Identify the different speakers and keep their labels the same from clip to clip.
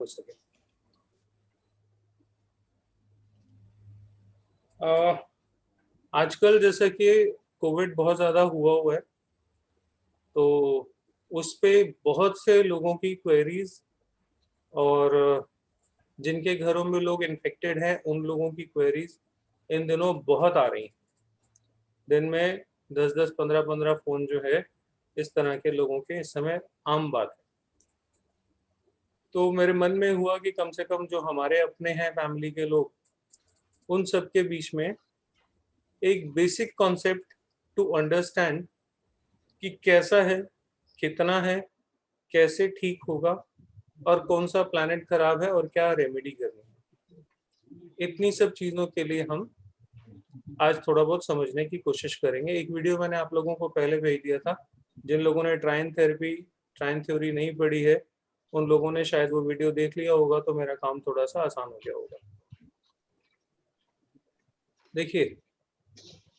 Speaker 1: हो सके। अ, आजकल जैसा कि कोविड बहुत ज़्यादा हुआ है, तो उस पे बहुत से लोगों की क्वेरीज और जिनके घरों में लोग इन्फेक्टेड हैं उन लोगों की क्वेरीज इन दिनों बहुत आ रही हैं। दिन में 10-10, 15-15 फ़ोन जो है इस तरह के लोगों के इस समय आम बात है। तो मेरे मन में हुआ कि कम से कम जो हमारे अपने हैं फैमिली के लोग, उन सब के बीच में एक बेसिक कॉन्सेप्ट टू अंडरस्टैंड कि कैसा है, कितना है, कैसे ठीक होगा और कौन सा प्लैनेट खराब है और क्या रेमेडी करनी है। इतनी सब चीज़ों के लिए हम आज थोड़ा बहुत समझने की कोशिश करेंगे। एक वीडियो मैंने आप लोगों को पहले भेज दिया था। जिन लोगों ने ट्राइन थ्योरी नहीं पढ़ी है, उन लोगों ने शायद वो वीडियो देख लिया होगा, तो मेरा काम थोड़ा सा आसान हो गया होगा। देखिए,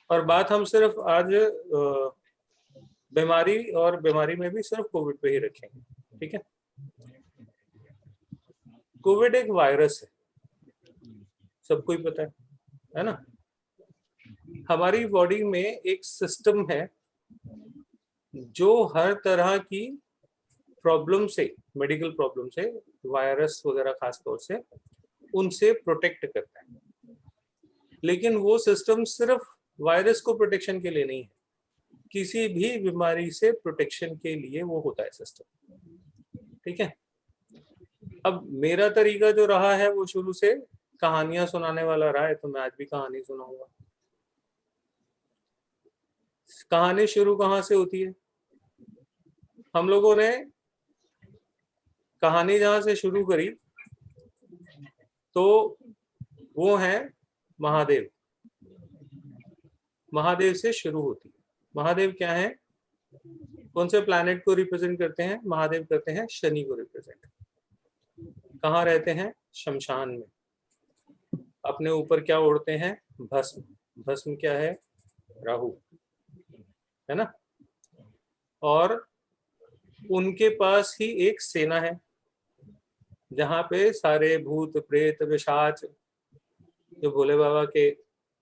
Speaker 1: और बात हम सिर्फ आज बीमारी और बीमारी में भी सिर्फ कोविड पे ही रखेंगे, ठीक है। कोविड एक वायरस है, सबको ही पता है ना। हमारी बॉडी में एक सिस्टम है जो हर तरह की प्रॉब्लम से, मेडिकल प्रॉब्लम से, वायरस वगैरह खास तौर से, उनसे प्रोटेक्ट करता है। लेकिन वो सिस्टम सिर्फ वायरस को प्रोटेक्शन के लिए नहीं है, किसी भी बीमारी से प्रोटेक्शन के लिए वो होता है सिस्टम, ठीक है। अब मेरा तरीका जो रहा है वो शुरू से कहानियां सुनाने वाला रहा है, तो मैं आज भी कहानी सुनाऊंगा। कहानी शुरू कहाँ से होती है? हम लोगों ने कहानी जहां से शुरू करी तो वो है महादेव। महादेव से शुरू होती है। महादेव क्या है? कौन से प्लैनेट को रिप्रेजेंट करते हैं? महादेव करते हैं शनि को रिप्रेजेंट। कहाँ रहते हैं? शमशान में। अपने ऊपर क्या ओढ़ते हैं? भस्म। भस्म क्या है? राहु, है ना। और उनके पास ही एक सेना है जहाँ पे सारे भूत प्रेत पिशाच जो भोले बाबा के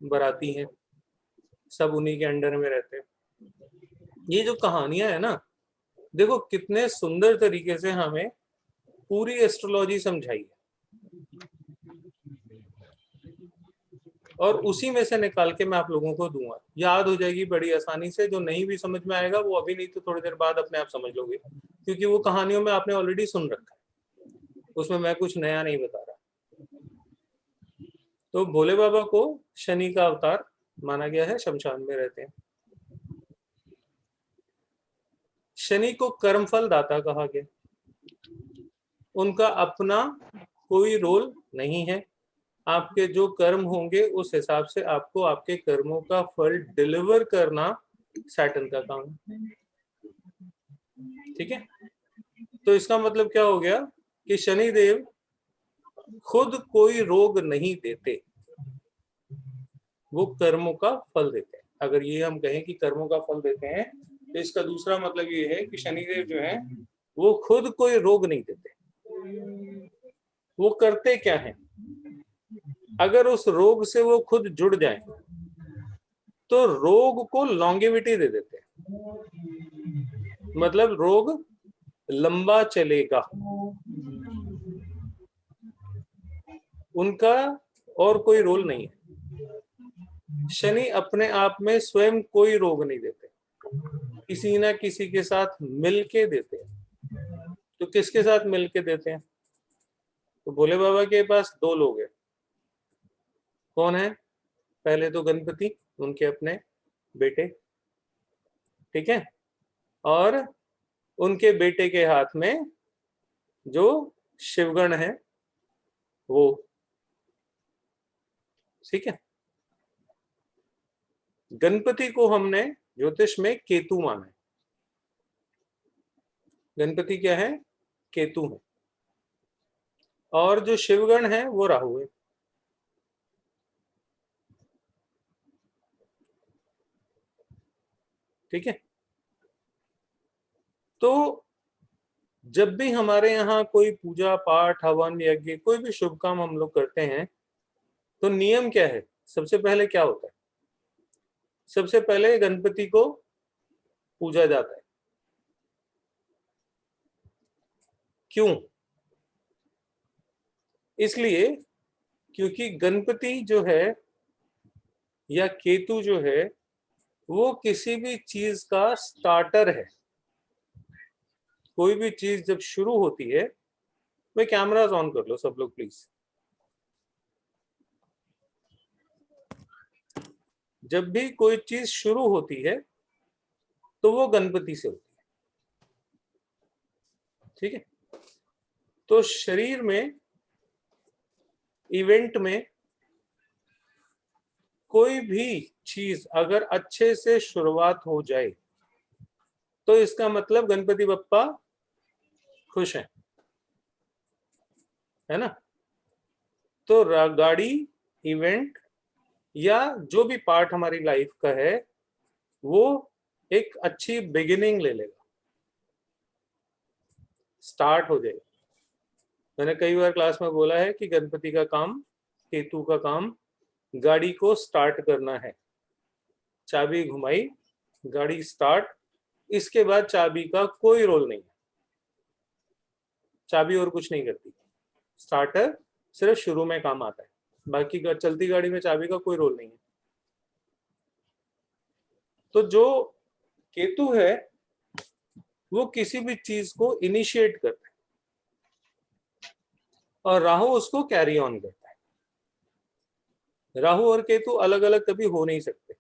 Speaker 1: बराती हैं, सब उन्हीं के अंडर में रहते हैं। ये जो कहानियां है ना, देखो कितने सुंदर तरीके से हमें पूरी एस्ट्रोलॉजी समझाई है, और उसी में से निकाल के मैं आप लोगों को दूंगा। याद हो जाएगी बड़ी आसानी से। जो नहीं भी समझ में आएगा वो अभी नहीं तो थोड़ी देर बाद अपने आप समझ लोगे, क्योंकि वो कहानियों में आपने ऑलरेडी सुन रखा है, उसमें मैं कुछ नया नहीं बता रहा। तो भोले बाबा को शनि का अवतार माना गया है, शमशान में रहते हैं। शनि को कर्मफल दाता कहा गया। उनका अपना कोई रोल नहीं है। आपके जो कर्म होंगे उस हिसाब से आपको आपके कर्मों का फल डिलीवर करना सैटर्न का काम है, ठीक है। तो इसका मतलब क्या हो गया कि शनि देव खुद कोई रोग नहीं देते, वो कर्मों का फल देते हैं। अगर ये हम कहें कि कर्मों का फल देते हैं, तो इसका दूसरा मतलब ये है कि शनिदेव जो है वो खुद कोई रोग नहीं देते। वो करते क्या है? अगर उस रोग से वो खुद जुड़ जाए तो रोग को लॉन्गेविटी दे देते हैं, मतलब रोग लंबा चलेगा। उनका और कोई रोल नहीं है। शनि अपने आप में स्वयं कोई रोग नहीं देते, किसी ना किसी के साथ मिलके देते हैं। तो किसके साथ मिलके देते हैं? तो भोले बाबा के पास दो लोग हैं। कौन है? पहले तो गणपति, उनके अपने बेटे, ठीक है। और उनके बेटे के हाथ में जो शिवगण है वो, ठीक है। गणपति को हमने ज्योतिष में केतु माना है। गणपति क्या है? केतु है। और जो शिवगण है वो राहु है, ठीक है। तो जब भी हमारे यहाँ कोई पूजा पाठ हवन यज्ञ कोई भी शुभ काम हम लोग करते हैं तो नियम क्या है? सबसे पहले क्या होता है? सबसे पहले गणपति को पूजा जाता है। क्यों? इसलिए क्योंकि गणपति जो है या केतु जो है वो किसी भी चीज का स्टार्टर है। कोई भी चीज जब शुरू होती है, मैं कैमरास ऑन कर लो सब लोग प्लीज। जब भी कोई चीज शुरू होती है तो वो गणपति से होती है। ठीक है? तो शरीर में, इवेंट में कोई भी चीज अगर अच्छे से शुरुआत हो जाए तो इसका मतलब गणपति बप्पा खुश हैं, है ना? तो गाड़ी, इवेंट या जो भी पार्ट हमारी लाइफ का है वो एक अच्छी बिगिनिंग ले लेगा, स्टार्ट हो जाएगा। मैंने कई बार क्लास में बोला है कि गणपति का काम, केतु का काम गाड़ी को स्टार्ट करना है। चाबी घुमाई, गाड़ी स्टार्ट, इसके बाद चाबी का कोई रोल नहीं है। चाबी और कुछ नहीं करती, स्टार्टर सिर्फ शुरू में काम आता है, बाकी चलती गाड़ी में चाबी का कोई रोल नहीं है। तो जो केतु है वो किसी भी चीज को इनिशिएट करता है और राहु उसको कैरी ऑन करता है। राहु और केतु अलग अलग कभी हो नहीं सकते।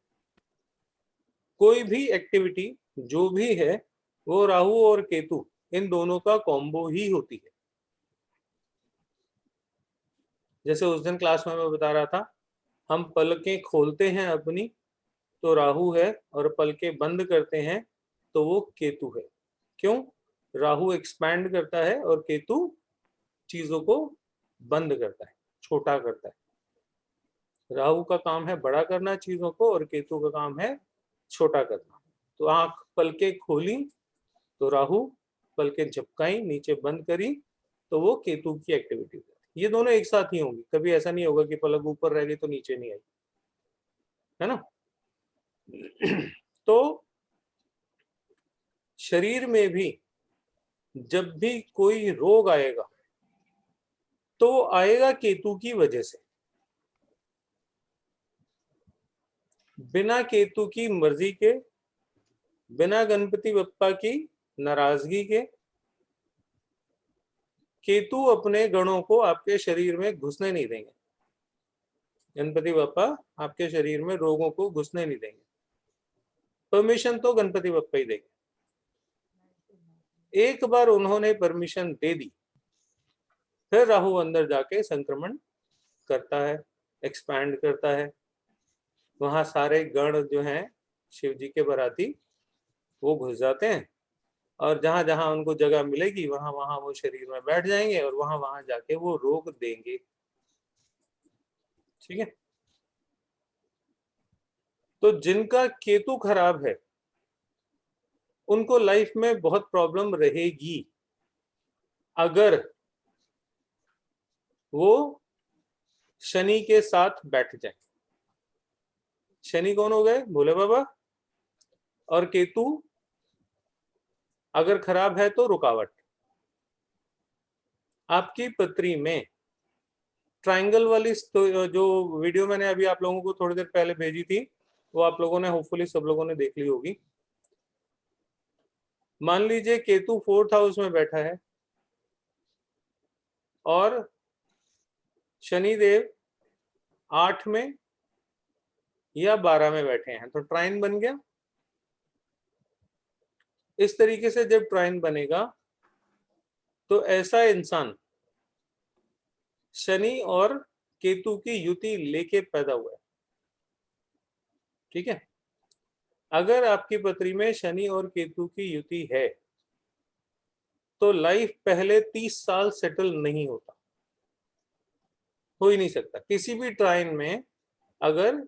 Speaker 1: कोई भी एक्टिविटी जो भी है वो राहु और केतु इन दोनों का कॉम्बो ही होती है। जैसे उस दिन क्लास में मैं बता रहा था, हम पलकें खोलते हैं अपनी तो राहु है और पलकें बंद करते हैं तो वो केतु है। क्यों? राहु एक्सपैंड करता है और केतु चीजों को बंद करता है, छोटा करता है। राहु का काम है बड़ा करना चीजों को और केतु का काम है छोटा करना। तो आंख पलकें खोली तो राहु, पलकें झपकाई नीचे बंद करी तो वो केतु की एक्टिविटी। ये दोनों एक साथ ही होंगी, कभी ऐसा नहीं होगा कि पलक ऊपर रह गई तो नीचे नहीं आई, है ना? तो शरीर में भी जब भी कोई रोग आएगा तो आएगा केतु की वजह से। बिना केतु की मर्जी के, बिना गणपति बप्पा की नाराजगी के, केतु अपने गणों को आपके शरीर में घुसने नहीं देंगे। गणपति बप्पा आपके शरीर में रोगों को घुसने नहीं देंगे। परमिशन तो गणपति बप्पा ही देंगे। एक बार उन्होंने परमिशन दे दी फिर राहु अंदर जाके संक्रमण करता है, एक्सपैंड करता है। वहां सारे गण जो हैं शिव जी के बराती वो घुस जाते हैं और जहां जहां उनको जगह मिलेगी वहां वहां वो शरीर में बैठ जाएंगे और वहां वहां जाके वो रोग देंगे। ठीक है? तो जिनका केतु खराब है उनको लाइफ में बहुत प्रॉब्लम रहेगी अगर वो शनि के साथ बैठ जाए। शनि कौन हो गए? भोले बाबा। और केतु अगर खराब है तो रुकावट। आपकी पत्री में ट्रायंगल वाली जो वीडियो मैंने अभी आप लोगों को थोड़ी देर पहले भेजी थी वो आप लोगों ने होपफुली सब लोगों ने देख ली होगी। मान लीजिए केतु 4th हाउस में बैठा है और शनिदेव 8 में या 12 में बैठे हैं तो ट्राइन बन गया। इस तरीके से जब ट्राइन बनेगा तो ऐसा इंसान शनि और केतु की युति लेके पैदा हुआ है। ठीक है? अगर आपकी पत्री में शनि और केतु की युति है तो लाइफ पहले 30 साल सेटल नहीं होता, हो ही नहीं सकता किसी भी ट्राइन में अगर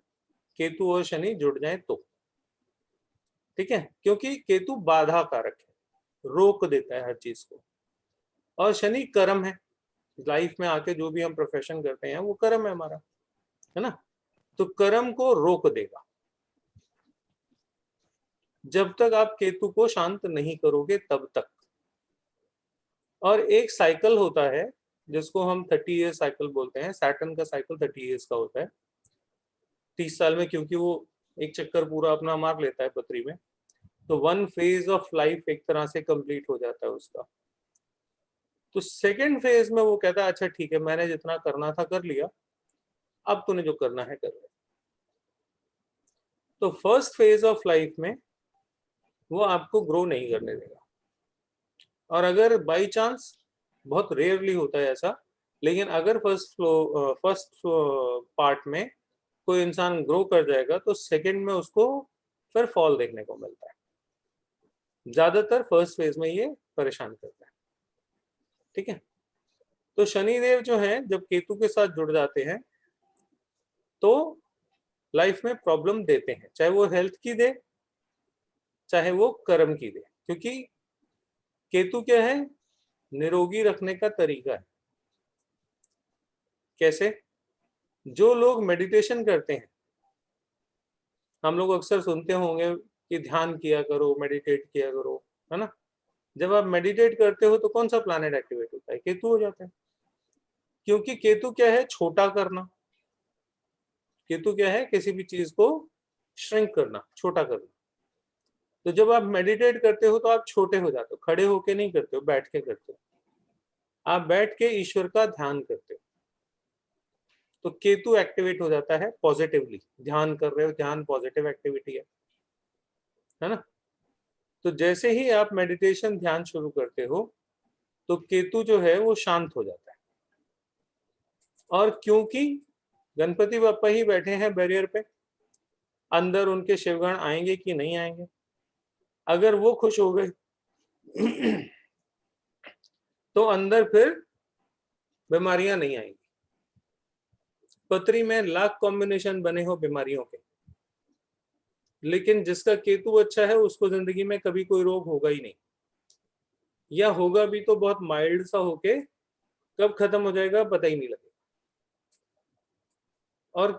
Speaker 1: केतु और शनि जुड़ जाए तो। ठीक है? क्योंकि केतु बाधा कारक है, रोक देता है हर चीज को। और शनि कर्म है, लाइफ में आके जो भी हम प्रोफेशन करते हैं वो कर्म है हमारा, है ना। तो कर्म को रोक देगा जब तक आप केतु को शांत नहीं करोगे तब तक। और एक साइकिल होता है जिसको हम 30 ईयर साइकिल बोलते हैं, सैटर्न का साइकिल 30 ईयर्स का होता है, 30 साल में, क्योंकि वो एक चक्कर पूरा अपना मार लेता है पृथ्वी में, तो 1 फेज ऑफ लाइफ एक तरह से कंप्लीट हो जाता है उसका। तो सेकेंड फेज में वो कहता है अच्छा ठीक है, मैंने जितना करना था कर लिया, अब तूने जो करना है कर ले। तो फर्स्ट फेज ऑफ लाइफ में वो आपको ग्रो नहीं करने देगा। और अगर बाई चांस, बहुत रेयरली होता है ऐसा, लेकिन अगर फर्स्ट पार्ट में कोई इंसान ग्रो कर जाएगा तो सेकंड में उसको फिर फॉल देखने को मिलता है। ज्यादातर फर्स्ट फेज में ये परेशान करता है, ठीक है। तो शनिदेव जो है जब केतु के साथ जुड़ जाते हैं तो लाइफ में प्रॉब्लम देते हैं, चाहे वो हेल्थ की दे चाहे वो कर्म की दे, क्योंकि केतु क्या है, निरोगी रखने का तरीका है। कैसे? जो लोग मेडिटेशन करते हैं, हम लोग अक्सर सुनते होंगे कि ध्यान किया करो, मेडिटेट किया करो, है ना। जब आप मेडिटेट करते हो तो कौन सा प्लैनेट एक्टिवेट होता है? केतु हो जाता है। क्योंकि केतु क्या है, छोटा करना। केतु क्या है, किसी भी चीज को श्रिंक करना, छोटा करना। तो जब आप मेडिटेट करते हो तो आप छोटे हो जाते हो, खड़े होके नहीं करते हो, बैठ के करते हो। आप बैठ के ईश्वर का ध्यान करते हो तो केतु एक्टिवेट हो जाता है पॉजिटिवली। ध्यान कर रहे हो, ध्यान पॉजिटिव एक्टिविटी है ना। तो जैसे ही आप मेडिटेशन ध्यान शुरू करते हो तो केतु जो है वो शांत हो जाता है। और क्योंकि गणपति बप्पा ही बैठे हैं बैरियर पे, अंदर उनके शिवगण आएंगे कि नहीं आएंगे? अगर वो खुश हो गए तो अंदर फिर बीमारियां नहीं आएंगी। पत्री में लाख कॉम्बिनेशन बने हो बीमारियों के, लेकिन जिसका केतु अच्छा है उसको जिंदगी में कभी कोई रोग होगा ही नहीं, या होगा भी तो बहुत माइल्ड सा होके कब खत्म हो जाएगा पता ही नहीं लगेगा। और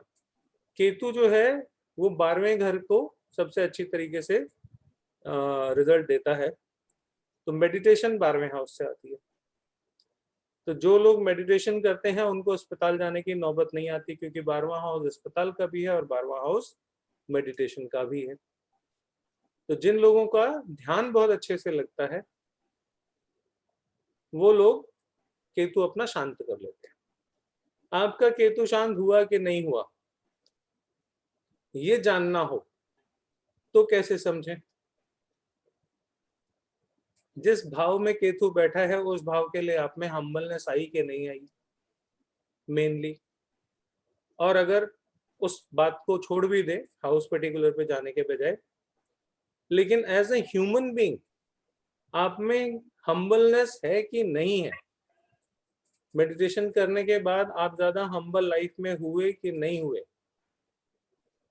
Speaker 1: केतु जो है वो 12वें घर को सबसे अच्छी तरीके से रिजल्ट देता है। तो मेडिटेशन 12वें हाउस से आती है। तो जो लोग मेडिटेशन करते हैं उनको अस्पताल जाने की नौबत नहीं आती, क्योंकि 12वां हाउस अस्पताल का भी है और 12वां हाउस मेडिटेशन का भी है। तो जिन लोगों का ध्यान बहुत अच्छे से लगता है वो लोग केतु अपना शांत कर लेते हैं। आपका केतु शांत हुआ कि नहीं हुआ ये जानना हो तो कैसे समझें? जिस भाव में केतु बैठा है उस भाव के लिए आप में हम्बलनेस आई कि नहीं आई, मेनली। और अगर उस बात को छोड़ भी दे हाउस पर्टिकुलर पे जाने के बजाय, लेकिन एज ए ह्यूमन बीइंग आप में हम्बलनेस है कि नहीं है? मेडिटेशन करने के बाद आप ज्यादा हम्बल लाइफ में हुए कि नहीं हुए,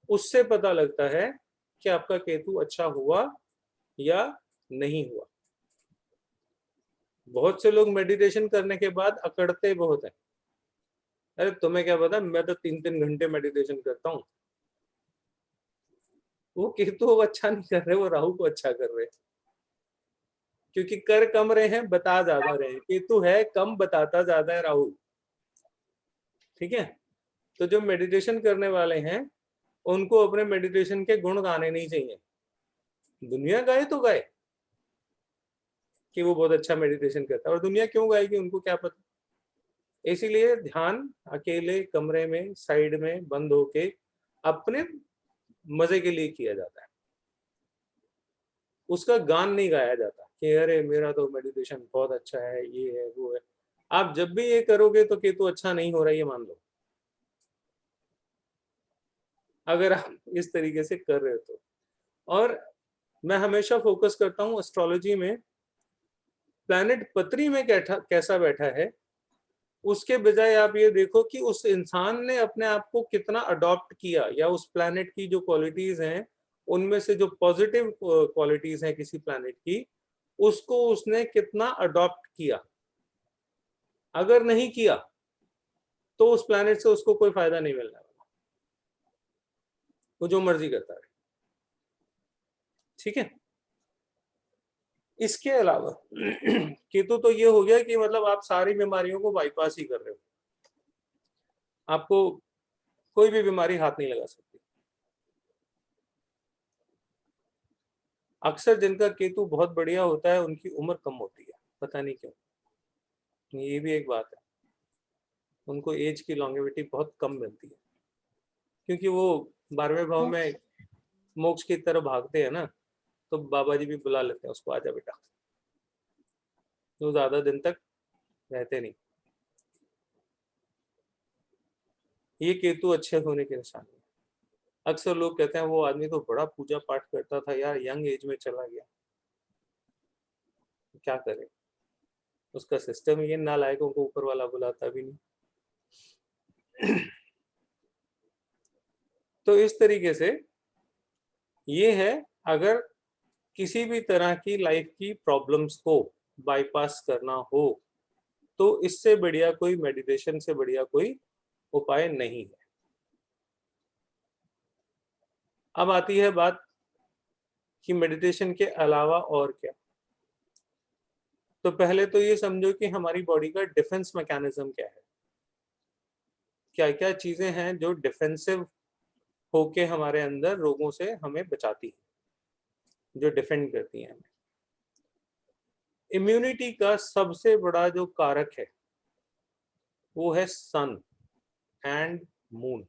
Speaker 1: उससे पता लगता है कि आपका केतु अच्छा हुआ या नहीं हुआ। बहुत से लोग मेडिटेशन करने के बाद अकड़ते बहुत हैं। अरे तुम्हें क्या पता, मैं तो 3-3 घंटे मेडिटेशन करता हूँ। वो केतु को अच्छा नहीं कर रहे, वो राहु को अच्छा कर रहे, क्योंकि कर कम रहे हैं, बता ज्यादा रहे हैं। केतु है कम, बताता ज्यादा है राहु, ठीक है। तो जो मेडिटेशन करने वाले हैं उनको अपने मेडिटेशन के गुण गाने नहीं चाहिए। दुनिया गाए तो गाए कि वो बहुत अच्छा मेडिटेशन करता है, और दुनिया क्यों गाएगी, उनको क्या पता। इसीलिए ध्यान अकेले कमरे में साइड में बंद होके अपने मजे के लिए किया जाता है। उसका गान नहीं गाया जाता कि अरे मेरा तो मेडिटेशन बहुत अच्छा है, ये है वो है। आप जब भी ये करोगे तो केतु अच्छा नहीं हो रहा, ये मान लो, अगर आप इस तरीके से कर रहे हो तो। और मैं हमेशा फोकस करता हूँ एस्ट्रोलॉजी में प्लैनेट पत्री में कैसा बैठा है, उसके बजाय आप ये देखो कि उस इंसान ने अपने आप को कितना अडॉप्ट किया, या उस प्लैनेट की जो क्वालिटीज हैं उनमें से जो पॉजिटिव क्वालिटीज हैं किसी प्लैनेट की, उसको उसने कितना अडॉप्ट किया। अगर नहीं किया तो उस प्लैनेट से उसको कोई फायदा नहीं मिलने वाला, वो जो मर्जी करता है। ठीक है, इसके अलावा केतु तो ये हो गया कि मतलब आप सारी बीमारियों को बाईपास ही कर रहे हो, आपको कोई भी बीमारी हाथ नहीं लगा सकती। अक्सर जिनका केतु बहुत बढ़िया होता है उनकी उम्र कम होती है, पता नहीं क्यों, ये भी एक बात है, उनको एज की लॉन्गेविटी बहुत कम मिलती है, क्योंकि वो 12वें भाव में मोक्ष की तरफ भागते हैं ना, तो बाबा जी भी बुला लेते हैं उसको, आजा बेटा, तो ज्यादा दिन तक रहते नहीं। ये केतु अच्छे होने के निशान है। अक्सर लोग कहते हैं वो आदमी तो बड़ा पूजा पाठ करता था यार, यंग एज में चला गया, क्या करे, उसका सिस्टम ये नालायकों को ऊपर वाला बुलाता भी नहीं। तो इस तरीके से ये है, अगर किसी भी तरह की लाइफ की प्रॉब्लम्स को बाईपास करना हो तो इससे बढ़िया कोई मेडिटेशन से बढ़िया कोई उपाय नहीं है। अब आती है बात कि मेडिटेशन के अलावा और क्या। तो पहले तो ये समझो कि हमारी बॉडी का डिफेंस मैकेनिज्म क्या है, क्या क्या चीजें हैं जो डिफेंसिव होके हमारे अंदर रोगों से हमें बचाती है, जो डिफेंड करती हैं हमें। इम्यूनिटी का सबसे बड़ा जो कारक है वो है सन एंड मून।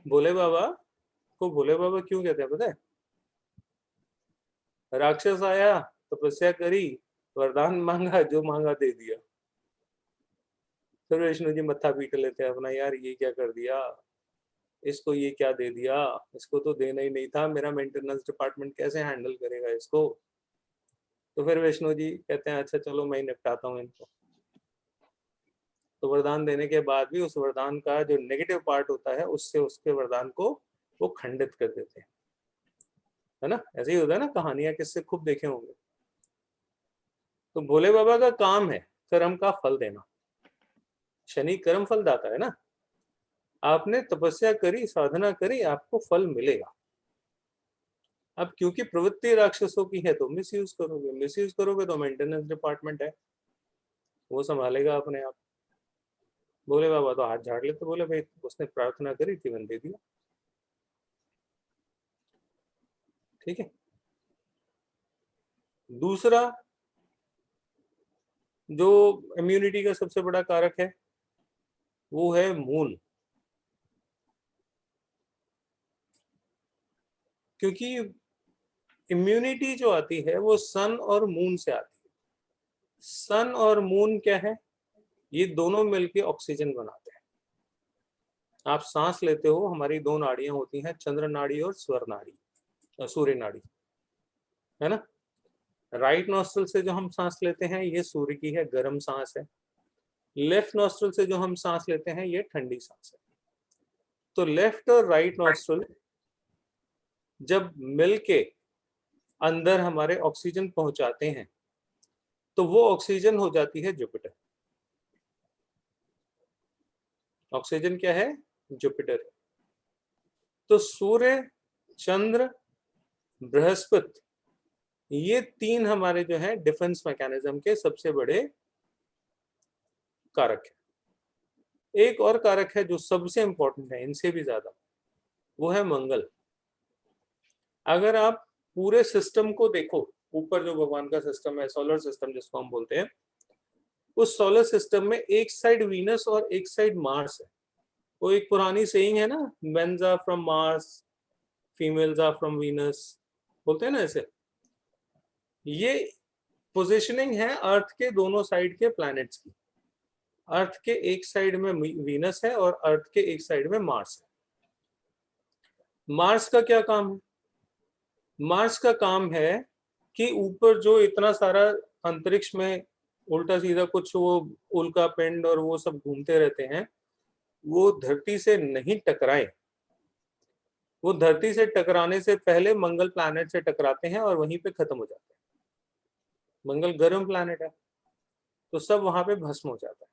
Speaker 1: भोले बाबा को भोले बाबा क्यों कहते हैं पता है? राक्षस आया, तपस्या करी, वरदान मांगा, जो मांगा दे दिया। फिर विष्णु जी मत्था पीट लेते हैं अपना, यार ये क्या कर दिया, इसको ये क्या दे दिया, इसको तो देना ही नहीं था, मेरा मेंटेनेंस डिपार्टमेंट कैसे हैंडल करेगा इसको। तो फिर विष्णु जी कहते हैं अच्छा चलो मैं ही निपटाता हूँ इनको। तो वरदान देने के बाद भी उस वरदान का जो नेगेटिव पार्ट होता है उससे उसके वरदान को वो खंडित कर देते हैं, है ना। ऐसे ही होता है ना, कहानियां किससे खूब देखे होंगे। तो भोले बाबा का काम है कर्म का फल देना, शनि कर्म फल दाता है ना। आपने तपस्या करी, साधना करी, आपको फल मिलेगा। अब क्योंकि प्रवृत्ति राक्षसों की है तो मिसयूज करोगे, मिसयूज करोगे तो मेंटेनेंस डिपार्टमेंट है, वो संभालेगा अपने आप। भोले बाबा तो हाथ झाड़ लेते, बोले भाई उसने प्रार्थना करी थी मैंने दे दिया। ठीक है। दूसरा जो इम्यूनिटी का सबसे बड़ा कारक है वो है मून, क्योंकि इम्यूनिटी जो आती है वो सन और मून से आती है। सन और मून क्या है, ये दोनों मिलके ऑक्सीजन बनाते हैं। आप सांस लेते हो, हमारी दो नाड़ियां होती हैं, चंद्र नाड़ी और स्वर नाड़ी, सूर्य नाड़ी, है ना। राइट नॉस्ट्रल से जो हम सांस लेते हैं ये सूर्य की है, गर्म सांस है। लेफ्ट नॉस्ट्रल से जो हम सांस लेते हैं ये ठंडी सांस है। तो लेफ्ट और राइट नॉस्ट्रल जब मिलके अंदर हमारे ऑक्सीजन पहुंचाते हैं तो वो ऑक्सीजन हो जाती है जुपिटर। ऑक्सीजन क्या है, जुपिटर। तो सूर्य, चंद्र, बृहस्पति, ये तीन हमारे जो है डिफेंस मैकेनिज्म के सबसे बड़े कारक है। एक और कारक है जो सबसे इंपॉर्टेंट है इनसे भी ज्यादा, वो है मंगल। अगर आप पूरे सिस्टम को देखो, ऊपर जो भगवान का सिस्टम है, सोलर सिस्टम जिसको हम बोलते हैं, उस सोलर सिस्टम में एक साइड वीनस और एक साइड मार्स है। वो एक पुरानी सेइंग है ना, mens are from Mars, females are from Venus, बोलते हैं ना ऐसे। ये पोजीशनिंग है अर्थ के दोनों साइड के प्लैनेट्स की। अर्थ के एक साइड में वीनस है और अर्थ के एक साइड में मार्स है। मार्स का क्या काम है? मार्स का काम है कि ऊपर जो इतना सारा अंतरिक्ष में उल्टा सीधा कुछ वो उल्का पिंड और वो सब घूमते रहते हैं, वो धरती से नहीं टकराए। वो धरती से टकराने से पहले मंगल प्लैनेट से टकराते हैं और वहीं पे खत्म हो जाते हैं। मंगल गर्म प्लैनेट है, तो सब वहां पे भस्म हो जाता है।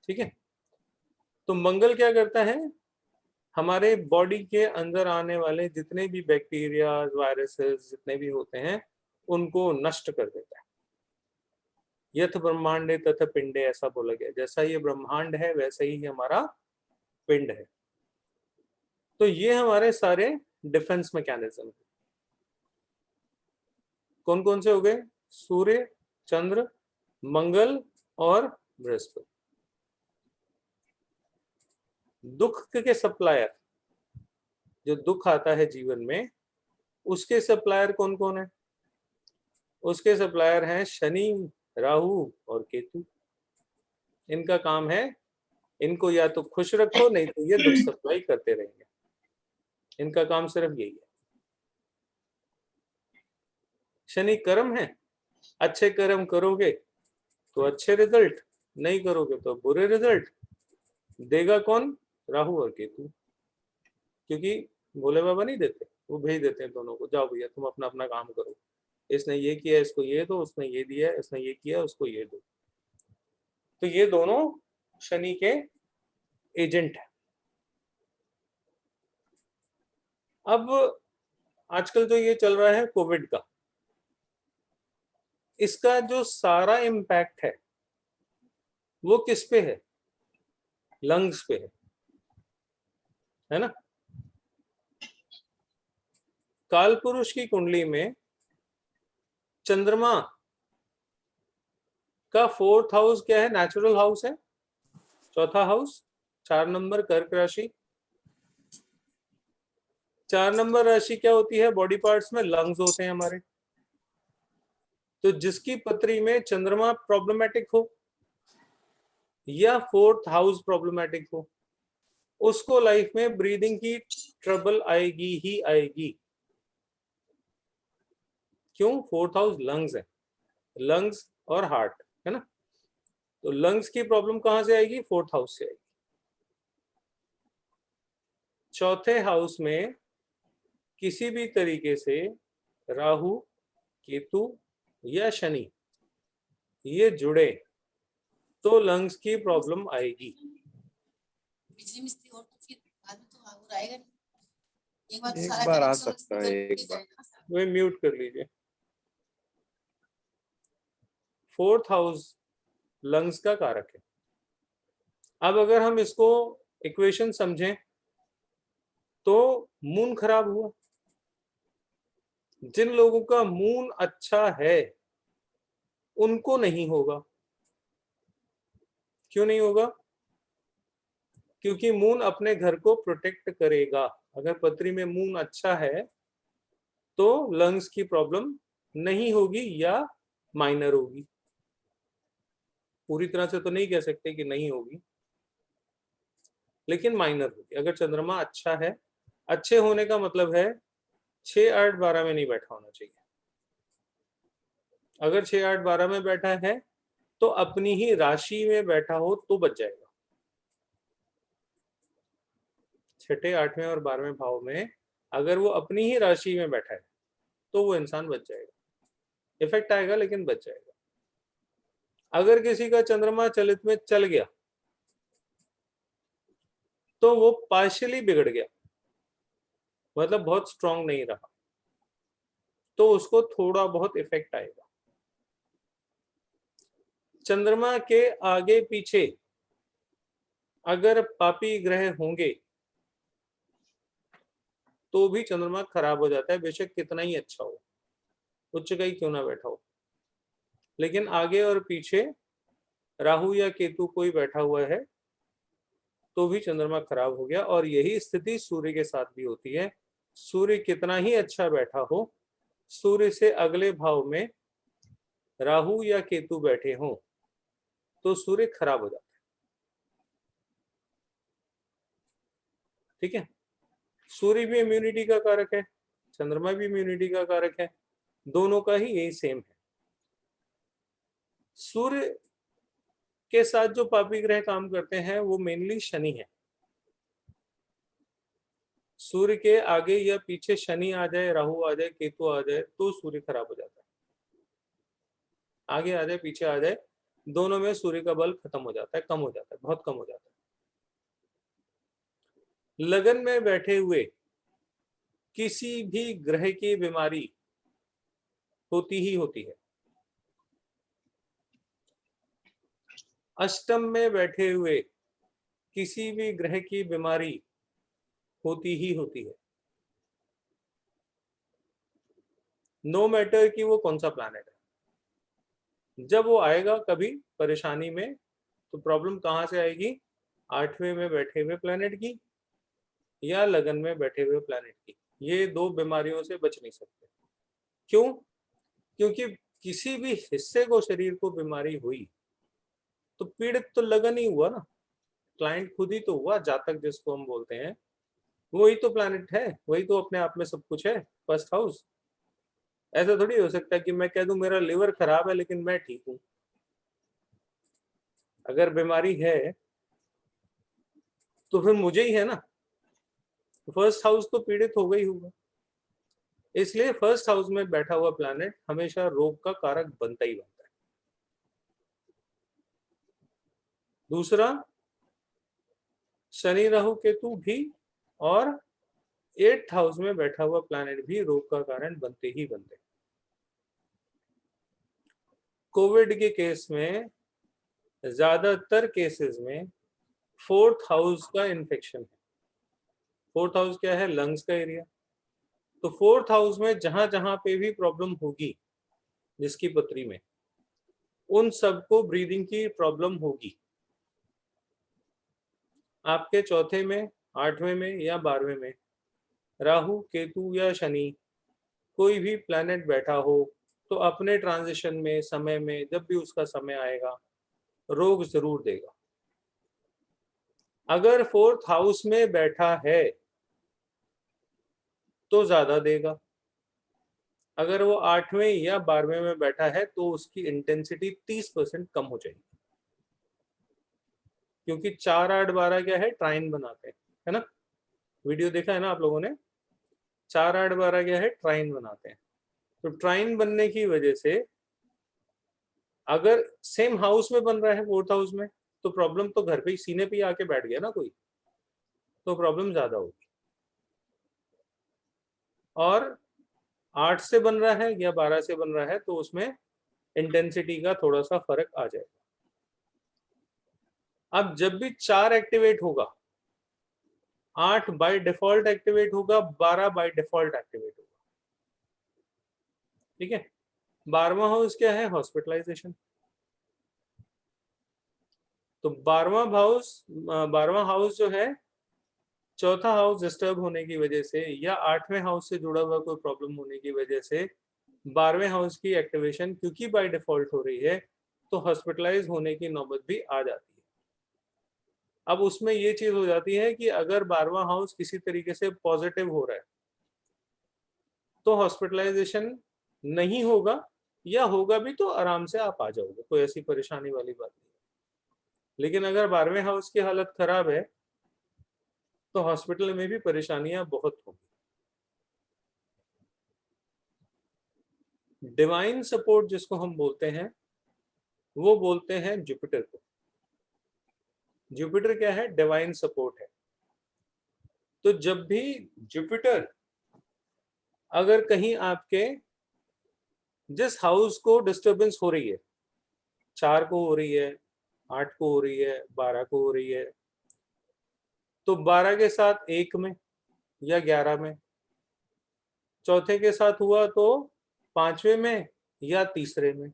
Speaker 1: ठीक है, तो मंगल क्या करता है, हमारे बॉडी के अंदर आने वाले जितने भी बैक्टीरिया, वायरसेस जितने भी होते हैं उनको नष्ट कर देता है। यथ ब्रह्मांडे तथ पिंडे, ऐसा बोला गया, जैसा ये ब्रह्मांड है वैसा ही हमारा पिंड है। तो ये हमारे सारे डिफेंस मैकेनिज्म कौन कौन से हो गए, सूर्य, चंद्र, मंगल और बृहस्पति। दुख के सप्लायर, जो दुख आता है जीवन में, उसके सप्लायर कौन कौन है, उसके सप्लायर हैं शनि, राहु और केतु। इनका काम है, इनको या तो खुश रखो, नहीं तो ये दुख सप्लाई करते रहेंगे। इनका काम सिर्फ यही है। शनि कर्म है, अच्छे कर्म करोगे तो अच्छे रिजल्ट, नहीं करोगे तो बुरे रिजल्ट। देगा कौन, राहु और केतु, क्योंकि भोले बाबा नहीं देते, वो भेज देते हैं दोनों को, जाओ भैया तुम अपना अपना काम करो, इसने ये किया इसको ये दो, उसने ये दिया इसने ये किया उसको ये दो। तो ये दोनों शनि के एजेंट है। अब आजकल जो ये चल रहा है कोविड का, इसका जो सारा इम्पैक्ट वो किस पे है, लंग्स पे है ना। काल पुरुष की कुंडली में चंद्रमा का 4th हाउस क्या है, नेचुरल हाउस है, चौथा हाउस, 4 नंबर कर्क राशि। 4 नंबर राशि क्या होती है, बॉडी पार्ट्स में लंग्स होते हैं हमारे। तो जिसकी पत्री में चंद्रमा प्रॉब्लमेटिक हो या 4th हाउस प्रॉब्लमेटिक हो, उसको लाइफ में ब्रीदिंग की ट्रबल आएगी ही आएगी। क्यों, 4th हाउस लंग्स है, लंग्स और हार्ट है ना। तो लंग्स की प्रॉब्लम कहां से आएगी, 4th हाउस से आएगी। चौथे हाउस में किसी भी तरीके से राहु, केतु या शनि ये जुड़े तो लंग्स की प्रॉब्लम आएगी।
Speaker 2: बिजली मिस्त्री और तो फिर आदमी तो आगे आएगा नहीं।
Speaker 3: एक बार आ सकता है, एक बार
Speaker 1: वो म्यूट कर लीजिए। 4th हाउस लंग्स का कारक है। अब अगर हम इसको इक्वेशन समझें तो मून खराब हुआ, जिन लोगों का मून अच्छा है उनको नहीं होगा। क्यों नहीं होगा, क्योंकि मून अपने घर को प्रोटेक्ट करेगा। अगर पत्री में मून अच्छा है तो लंग्स की प्रॉब्लम नहीं होगी या माइनर होगी। पूरी तरह से तो नहीं कह सकते कि नहीं होगी, लेकिन माइनर होगी। अगर चंद्रमा अच्छा है, अच्छे होने का मतलब है 6, 8, 12 में नहीं बैठा होना चाहिए। अगर 6, 8, 12 में बैठा है तो अपनी ही राशि में बैठा हो तो बच जाएगा। 6ठे, 8वें और 12वें भाव में अगर वो अपनी ही राशि में बैठा है तो वो इंसान बच जाएगा। इफेक्ट आएगा लेकिन बच जाएगा। अगर किसी का चंद्रमा चलित में चल गया तो वो पार्शियली बिगड़ गया, मतलब बहुत स्ट्रांग नहीं रहा, तो उसको थोड़ा बहुत इफेक्ट आएगा। चंद्रमा के आगे पीछे अगर पापी ग्रह होंगे तो भी चंद्रमा खराब हो जाता है, बेशक कितना ही अच्छा हो, उच्च का ही क्यों ना बैठा हो। लेकिन आगे और पीछे राहु या केतु कोई बैठा हुआ है तो भी चंद्रमा खराब हो गया। और यही स्थिति सूर्य के साथ भी होती है। सूर्य कितना ही अच्छा बैठा हो, सूर्य से अगले भाव में राहु या केतु बैठे हों तो सूर्य खराब हो जाता है। ठीक है, सूर्य भी इम्यूनिटी का कारक है, चंद्रमा भी इम्यूनिटी का कारक है, दोनों का ही यही सेम है। सूर्य के साथ जो पापी ग्रह काम करते हैं वो मेनली शनि है। सूर्य के आगे या पीछे शनि आ जाए, राहु आ जाए, केतु आ जाए तो सूर्य खराब हो जाता है। आगे आ जाए पीछे आ जाए, दोनों में सूर्य का बल खत्म हो जाता है, कम हो जाता है, बहुत कम हो जाता है। लगन में बैठे हुए किसी भी ग्रह की बीमारी होती ही होती है। अष्टम में बैठे हुए किसी भी ग्रह की बीमारी होती ही होती है, नो मैटर कि वो कौन सा प्लैनेट है। जब वो आएगा कभी परेशानी में, तो प्रॉब्लम कहां से आएगी? 8वें में बैठे हुए प्लैनेट की या लगन में बैठे हुए प्लैनेट की। ये दो बीमारियों से बच नहीं सकते। क्यों? क्योंकि किसी भी हिस्से को, शरीर को बीमारी हुई तो पीड़ित तो लगन ही हुआ ना, क्लाइंट खुद ही तो हुआ, जातक जिसको हम बोलते हैं, वही तो प्लैनेट है, वही तो अपने आप में सब कुछ है, फर्स्ट हाउस। ऐसा थोड़ी हो सकता है कि मैं कह दूं मेरा लिवर खराब है लेकिन मैं ठीक हूं। अगर बीमारी है तो फिर मुझे ही है ना, फर्स्ट हाउस तो पीड़ित होगा ही होगा। इसलिए फर्स्ट हाउस में बैठा हुआ प्लैनेट हमेशा रोग का कारक बनता ही बनता है। दूसरा, शनि राहु केतु भी और 8th हाउस में बैठा हुआ प्लैनेट भी रोग का कारण बनते ही बनते। कोविड के केस में ज्यादातर केसेस में 4th हाउस का इन्फेक्शन है। 4th हाउस क्या है? लंग्स का एरिया। तो 4th हाउस में जहां जहां पे भी प्रॉब्लम होगी जिसकी पत्री में, उन सबको ब्रीदिंग की प्रॉब्लम होगी। आपके चौथे में, 8वें में या 12वें में राहु केतु या शनि कोई भी प्लैनेट बैठा हो तो अपने ट्रांजिशन में, समय में, जब भी उसका समय आएगा, रोग जरूर देगा। अगर 4th हाउस में बैठा है तो ज्यादा देगा। अगर वो 8वें या 12वें में बैठा है तो उसकी इंटेंसिटी 30% कम हो जाएगी। क्योंकि 4, 8, 12 क्या है? ट्राइन बनाते हैं, है ना? वीडियो देखा है ना आप लोगों ने? 4, 8, 12 क्या है? ट्राइन बनाते हैं। तो ट्राइन बनने की वजह से अगर सेम हाउस में बन रहा है 4th हाउस में, तो प्रॉब्लम तो घर पे ही, सीने पे ही आके बैठ गया ना कोई, तो प्रॉब्लम ज्यादा होगी। और 8 से बन रहा है या 12 से बन रहा है तो उसमें इंटेंसिटी का थोड़ा सा फर्क आ जाएगा। अब जब भी 4 एक्टिवेट होगा, 8 बाय डिफॉल्ट एक्टिवेट होगा, 12 बाय डिफॉल्ट एक्टिवेट होगा। ठीक है? 12वां हाउस क्या है? हॉस्पिटलाइजेशन। तो 12वां हाउस जो है, चौथा हाउस डिस्टर्ब होने की वजह से या 8वें हाउस से जुड़ा हुआ कोई प्रॉब्लम होने की वजह से 12वें हाउस की एक्टिवेशन क्योंकि बाय डिफॉल्ट हो रही है, तो हॉस्पिटलाइज होने की नौबत भी आ जाती है। अब उसमें ये चीज हो जाती है कि अगर 12वां हाउस किसी तरीके से पॉजिटिव हो रहा है तो हॉस्पिटलाइजेशन नहीं होगा, या होगा भी तो आराम से आप आ जाओगे, कोई ऐसी परेशानी वाली बात नहीं। लेकिन अगर 12वें हाउस की हालत खराब है तो हॉस्पिटल में भी परेशानियां बहुत होगी। डिवाइन सपोर्ट जिसको हम बोलते हैं, वो बोलते हैं जुपिटर को। जुपिटर क्या है? डिवाइन सपोर्ट है। तो जब भी जुपिटर अगर कहीं आपके जिस हाउस को डिस्टरबेंस हो रही है, 4 को हो रही है, 8 को हो रही है, 12 को हो रही है, तो 12 के साथ 1 में या 11 में, चौथे के साथ हुआ तो 5वें में या तीसरे में,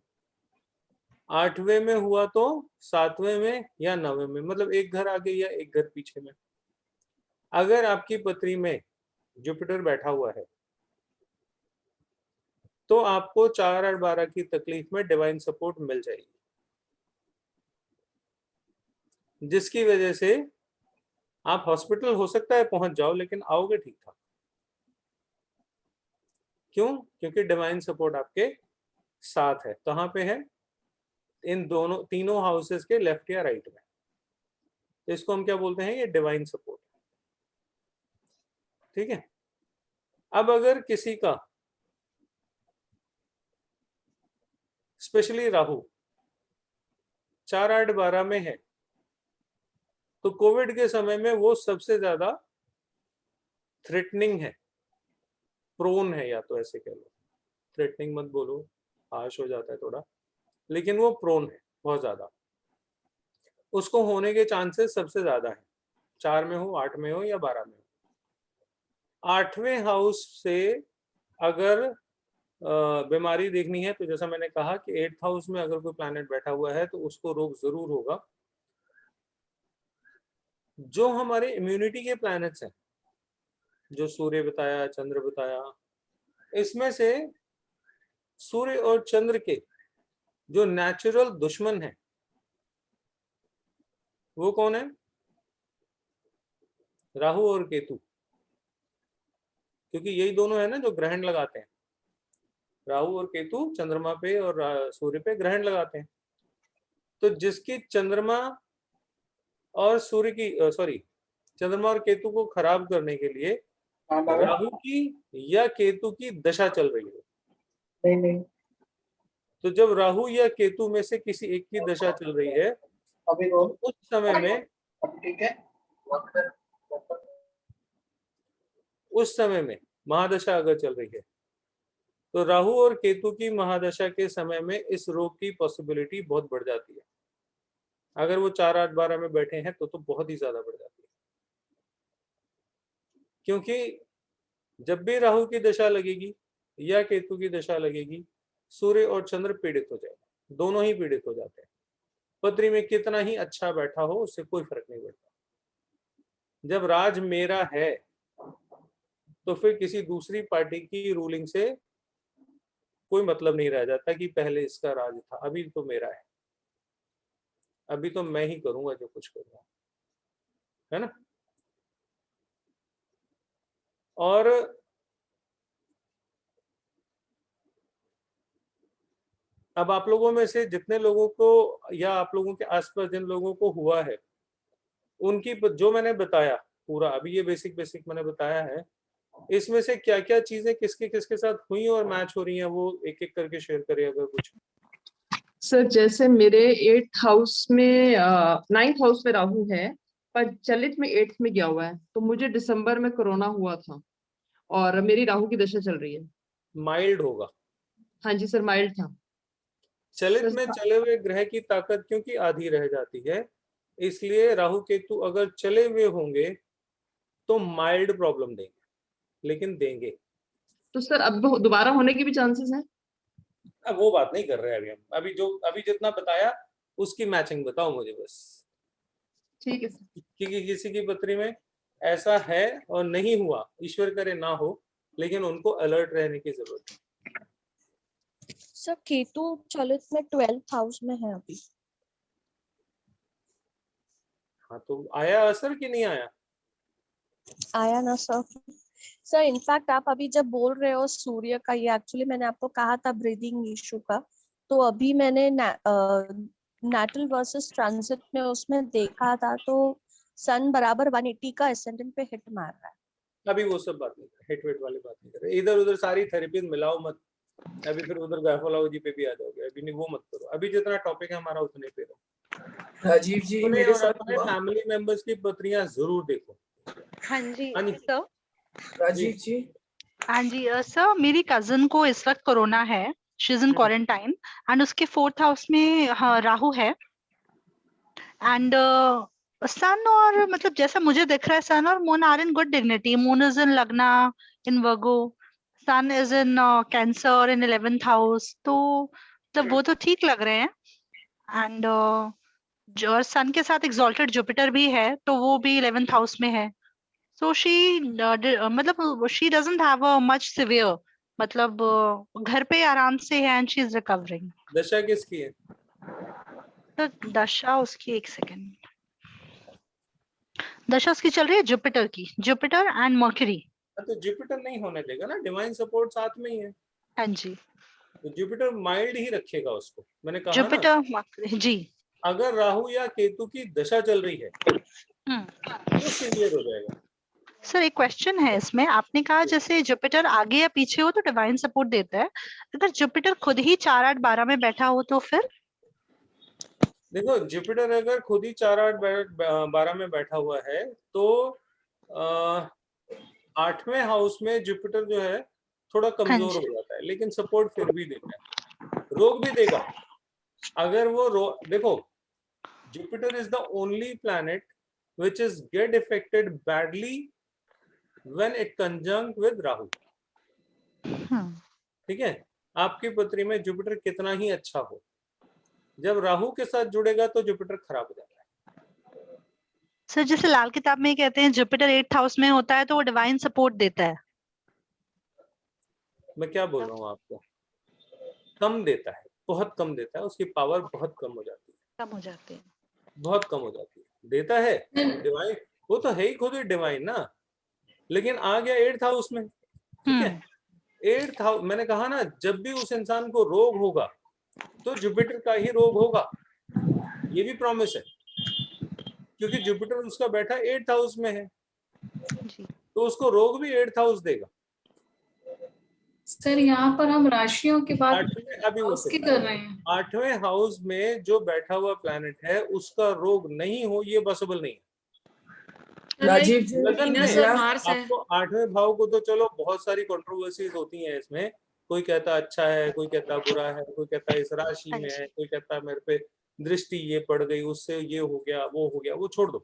Speaker 1: 8वें में हुआ तो 7वें में या 9वें में, मतलब एक घर आगे या एक घर पीछे में। अगर आपकी पत्री में जुपिटर बैठा हुआ है तो आपको 4 और 12 की तकलीफ में डिवाइन सपोर्ट मिल जाएगी, जिसकी वजह से आप हॉस्पिटल हो सकता है पहुंच जाओ लेकिन आओगे ठीक ठाक। क्यों? क्योंकि डिवाइन सपोर्ट आपके साथ है। कहां पे है? इन दोनों, तीनों हाउसेस के लेफ्ट या राइट में। तो इसको हम क्या बोलते हैं? ये डिवाइन सपोर्ट। ठीक है? अब अगर किसी का स्पेशली राहु 4, 8, 12 में है, तो कोविड के समय में वो सबसे ज्यादा थ्रेटनिंग है, प्रोन है, या तो ऐसे कह लो, थ्रेटनिंग मत बोलो, हार्श हो जाता है थोड़ा, लेकिन वो प्रोन है बहुत ज्यादा, उसको होने के चांसेस सबसे ज्यादा है, 4 में हो, 8 में हो या 12 में हो। 8वें हाउस से अगर बीमारी देखनी है तो जैसा मैंने कहा कि 8th हाउस में अगर कोई प्लैनेट बैठा हुआ है तो उसको रोग जरूर होगा। जो हमारे इम्यूनिटी के प्लैनेट्स हैं, जो सूर्य बताया, चंद्र बताया, इसमें से सूर्य और चंद्र के जो नेचुरल दुश्मन है वो कौन है? राहु और केतु, क्योंकि यही दोनों है ना जो ग्रहण लगाते हैं। राहु और केतु चंद्रमा पे और सूर्य पे ग्रहण लगाते हैं। तो जिसकी चंद्रमा और सूर्य की चंद्रमा और केतु को खराब करने के लिए राहु की या केतु की दशा चल रही है।
Speaker 3: नहीं
Speaker 1: तो जब राहु या केतु में से किसी एक की दशा चल रही है
Speaker 3: अभी
Speaker 1: तो उस समय में,
Speaker 3: ठीक है,
Speaker 1: उस समय में महादशा अगर चल रही है तो राहु और केतु की महादशा के समय में इस रोग की पॉसिबिलिटी बहुत बढ़ जाती है। अगर वो 4, 8, 12 में बैठे हैं तो बहुत ही ज्यादा बढ़ जाती है, क्योंकि जब भी राहु की दशा लगेगी या केतु की दशा लगेगी, सूर्य और चंद्र पीड़ित हो जाएगा, दोनों ही पीड़ित हो जाते हैं। पत्री में कितना ही अच्छा बैठा हो उससे कोई फर्क नहीं पड़ता। जब राज मेरा है तो फिर किसी दूसरी पार्टी की रूलिंग से कोई मतलब नहीं रह जाता कि पहले इसका राज था, अभी तो मेरा है, अभी तो मैं ही करूंगा जो कुछ करूंगा, है ना। और अब आप लोगों में से जितने लोगों को या आप लोगों के आसपास जिन लोगों को हुआ है, उनकी जो मैंने बताया पूरा, अभी ये बेसिक मैंने बताया है, इसमें से क्या क्या चीजें किसके किसके साथ हुई और मैच हो रही हैं, वो एक एक करके शेयर करिए अगर कुछ।
Speaker 4: सर जैसे मेरे 8th हाउस में 9th हाउस में राहु है, पर चलित में 8th में गया हुआ है, तो मुझे दिसंबर में कोरोना हुआ था और मेरी राहु की दशा चल रही है।
Speaker 1: माइल्ड होगा।
Speaker 4: हाँ जी सर, माइल्ड था।
Speaker 1: चलित
Speaker 4: सर
Speaker 1: में चले हुए ग्रह की ताकत क्योंकि आधी रह जाती है, इसलिए राहु केतु अगर चले हुए होंगे तो माइल्ड प्रॉब्लम देंगे, लेकिन देंगे।
Speaker 4: तो सर अब दोबारा होने की भी चांसेस हैं?
Speaker 1: अब वो बात नहीं कर रहे अभी हम, अभी जितना बताया उसकी मैचिंग बताओ मुझे बस।
Speaker 4: ठीक है सर।
Speaker 1: क्योंकि किसी की पत्री में ऐसा है और नहीं हुआ, ईश्वर करे ना हो, लेकिन उनको अलर्ट रहने की जरूरत है।
Speaker 5: सर केतु चलित में 12th हाउस में है अभी।
Speaker 1: हाँ तो आया असर कि नहीं आया?
Speaker 5: आया ना सर। सर इनफैक्ट आप अभी जब बोल रहे हो सूर्य का, ये एक्चुअली मैंने आपको कहा था ब्रीदिंग इशू का, तो अभी मैंने नेटल वर्सेस ट्रांजिट में उसमें देखा था, तो सन बराबर 180 का एसेंडेंट पे हिट मार रहा है।
Speaker 1: अभी वो सब बात नहीं कर, हिट वेट वाली बात नहीं कर रहे, इधर उधर सारी थेरेपी मिलाओ मत, अभी फिर उधर गायफोलॉजी पे भी आ जाओगे, अभी नहीं, वो मत करो, अभी जितना टॉपिक है हमारा उतने पे रहो।
Speaker 6: राजीव जी मेरे साथ
Speaker 1: अपने फैमिली मेंबर्स की पत्रियां जरूर देखो।
Speaker 7: हाँ जी
Speaker 1: हाँ जी
Speaker 7: सर।
Speaker 6: राजीव जी
Speaker 7: हाँ जी सर, मेरी कजन को इस वक्त कोरोना है, she is in quarantine and उसके 4th हाउस में राहु है एंड सन, और मतलब जैसा मुझे दिख रहा है सन और moon are in good dignity. Moon is in lagna in Virgo, sun is in Cancer in 11th house, तो मतलब वो तो ठीक लग रहे हैं। एंड जो सन के साथ एक्सॉल्टेड जुपिटर भी है तो वो भी 11th हाउस में है। So she मतलब she doesn't have a much severe, मतलब घर पे आराम से है and she is recovering।
Speaker 1: दशा किसकी है?
Speaker 7: तो दशा उसकी, एक सेकेंड, दशा उसकी चल रही है जुपिटर की, जुपिटर एंड मर्क्यूरी।
Speaker 1: तो जुपिटर नहीं होने देगा ना, डिवाइन सपोर्ट साथ में ही है।
Speaker 7: हाँ जी,
Speaker 1: तो जुपिटर माइल्ड ही रखेगा उसको, मैंने कहा
Speaker 7: जुपिटर जी।
Speaker 1: अगर राहु या केतु की दशा चल रही है तो सीवियर हो जाएगा।
Speaker 7: सर एक क्वेश्चन है इसमें, आपने कहा जैसे जुपिटर आगे या पीछे हो तो डिवाइन सपोर्ट देता है, अगर जुपिटर खुद ही 4 8 12 में बैठा हो तो फिर?
Speaker 1: देखो जुपिटर अगर खुद ही 4 8 12 में बैठा हुआ है तो 8वें हाउस में जुपिटर जो है थोड़ा कमजोर हो जाता है, लेकिन सपोर्ट फिर भी देता है, रोक भी देगा। अगर वो देखो, Jupiter is the only planet which is get affected badly when it conjunct with Rahu. ठीक है, आपकी पत्री में जुपिटर कितना ही अच्छा हो, जब राहु के साथ जुड़ेगा तो जुपिटर खराब हो जाता है।
Speaker 7: सर जैसे लाल किताब में कहते हैं जुपिटर 8th हाउस में होता है तो वो डिवाइन सपोर्ट देता है।
Speaker 1: मैं क्या बोल रहा हूँ आपको, कम देता है, बहुत कम देता है, उसकी पावर बहुत कम हो जाती है,
Speaker 7: कम हो जाते हैं,
Speaker 1: बहुत कम हो जाती है। देता है डिवाइन, वो तो है ही खुद ही डिवाइन ना, लेकिन आ गया 8th हाउस में। ठीक है, 8th हाउस, मैंने कहा ना, जब भी उस इंसान को रोग होगा तो जुपिटर का ही रोग होगा, ये भी प्रॉमिस है, क्योंकि जुपिटर उसका बैठा 8th हाउस में है तो उसको रोग भी 8th हाउस देगा।
Speaker 2: सर यहाँ पर हम राशियों की बात
Speaker 1: 8वें अभी
Speaker 2: हाउस की कर रहे हैं।
Speaker 1: 8वें हाउस में जो बैठा हुआ प्लैनेट है उसका रोग नहीं हो, ये पॉसिबल नहीं है।
Speaker 6: राजीव जी,
Speaker 1: लगन में
Speaker 6: सर,
Speaker 1: आपको 8वें भाव को तो चलो बहुत सारी कंट्रोवर्सीज होती हैं इसमें, कोई कहता अच्छा है, कोई कहता बुरा है, कोई कहता इस राशि में है, कोई कहता मेरे पे दृष्टि ये पड़ गई, उससे ये हो गया, वो छोड़ दो।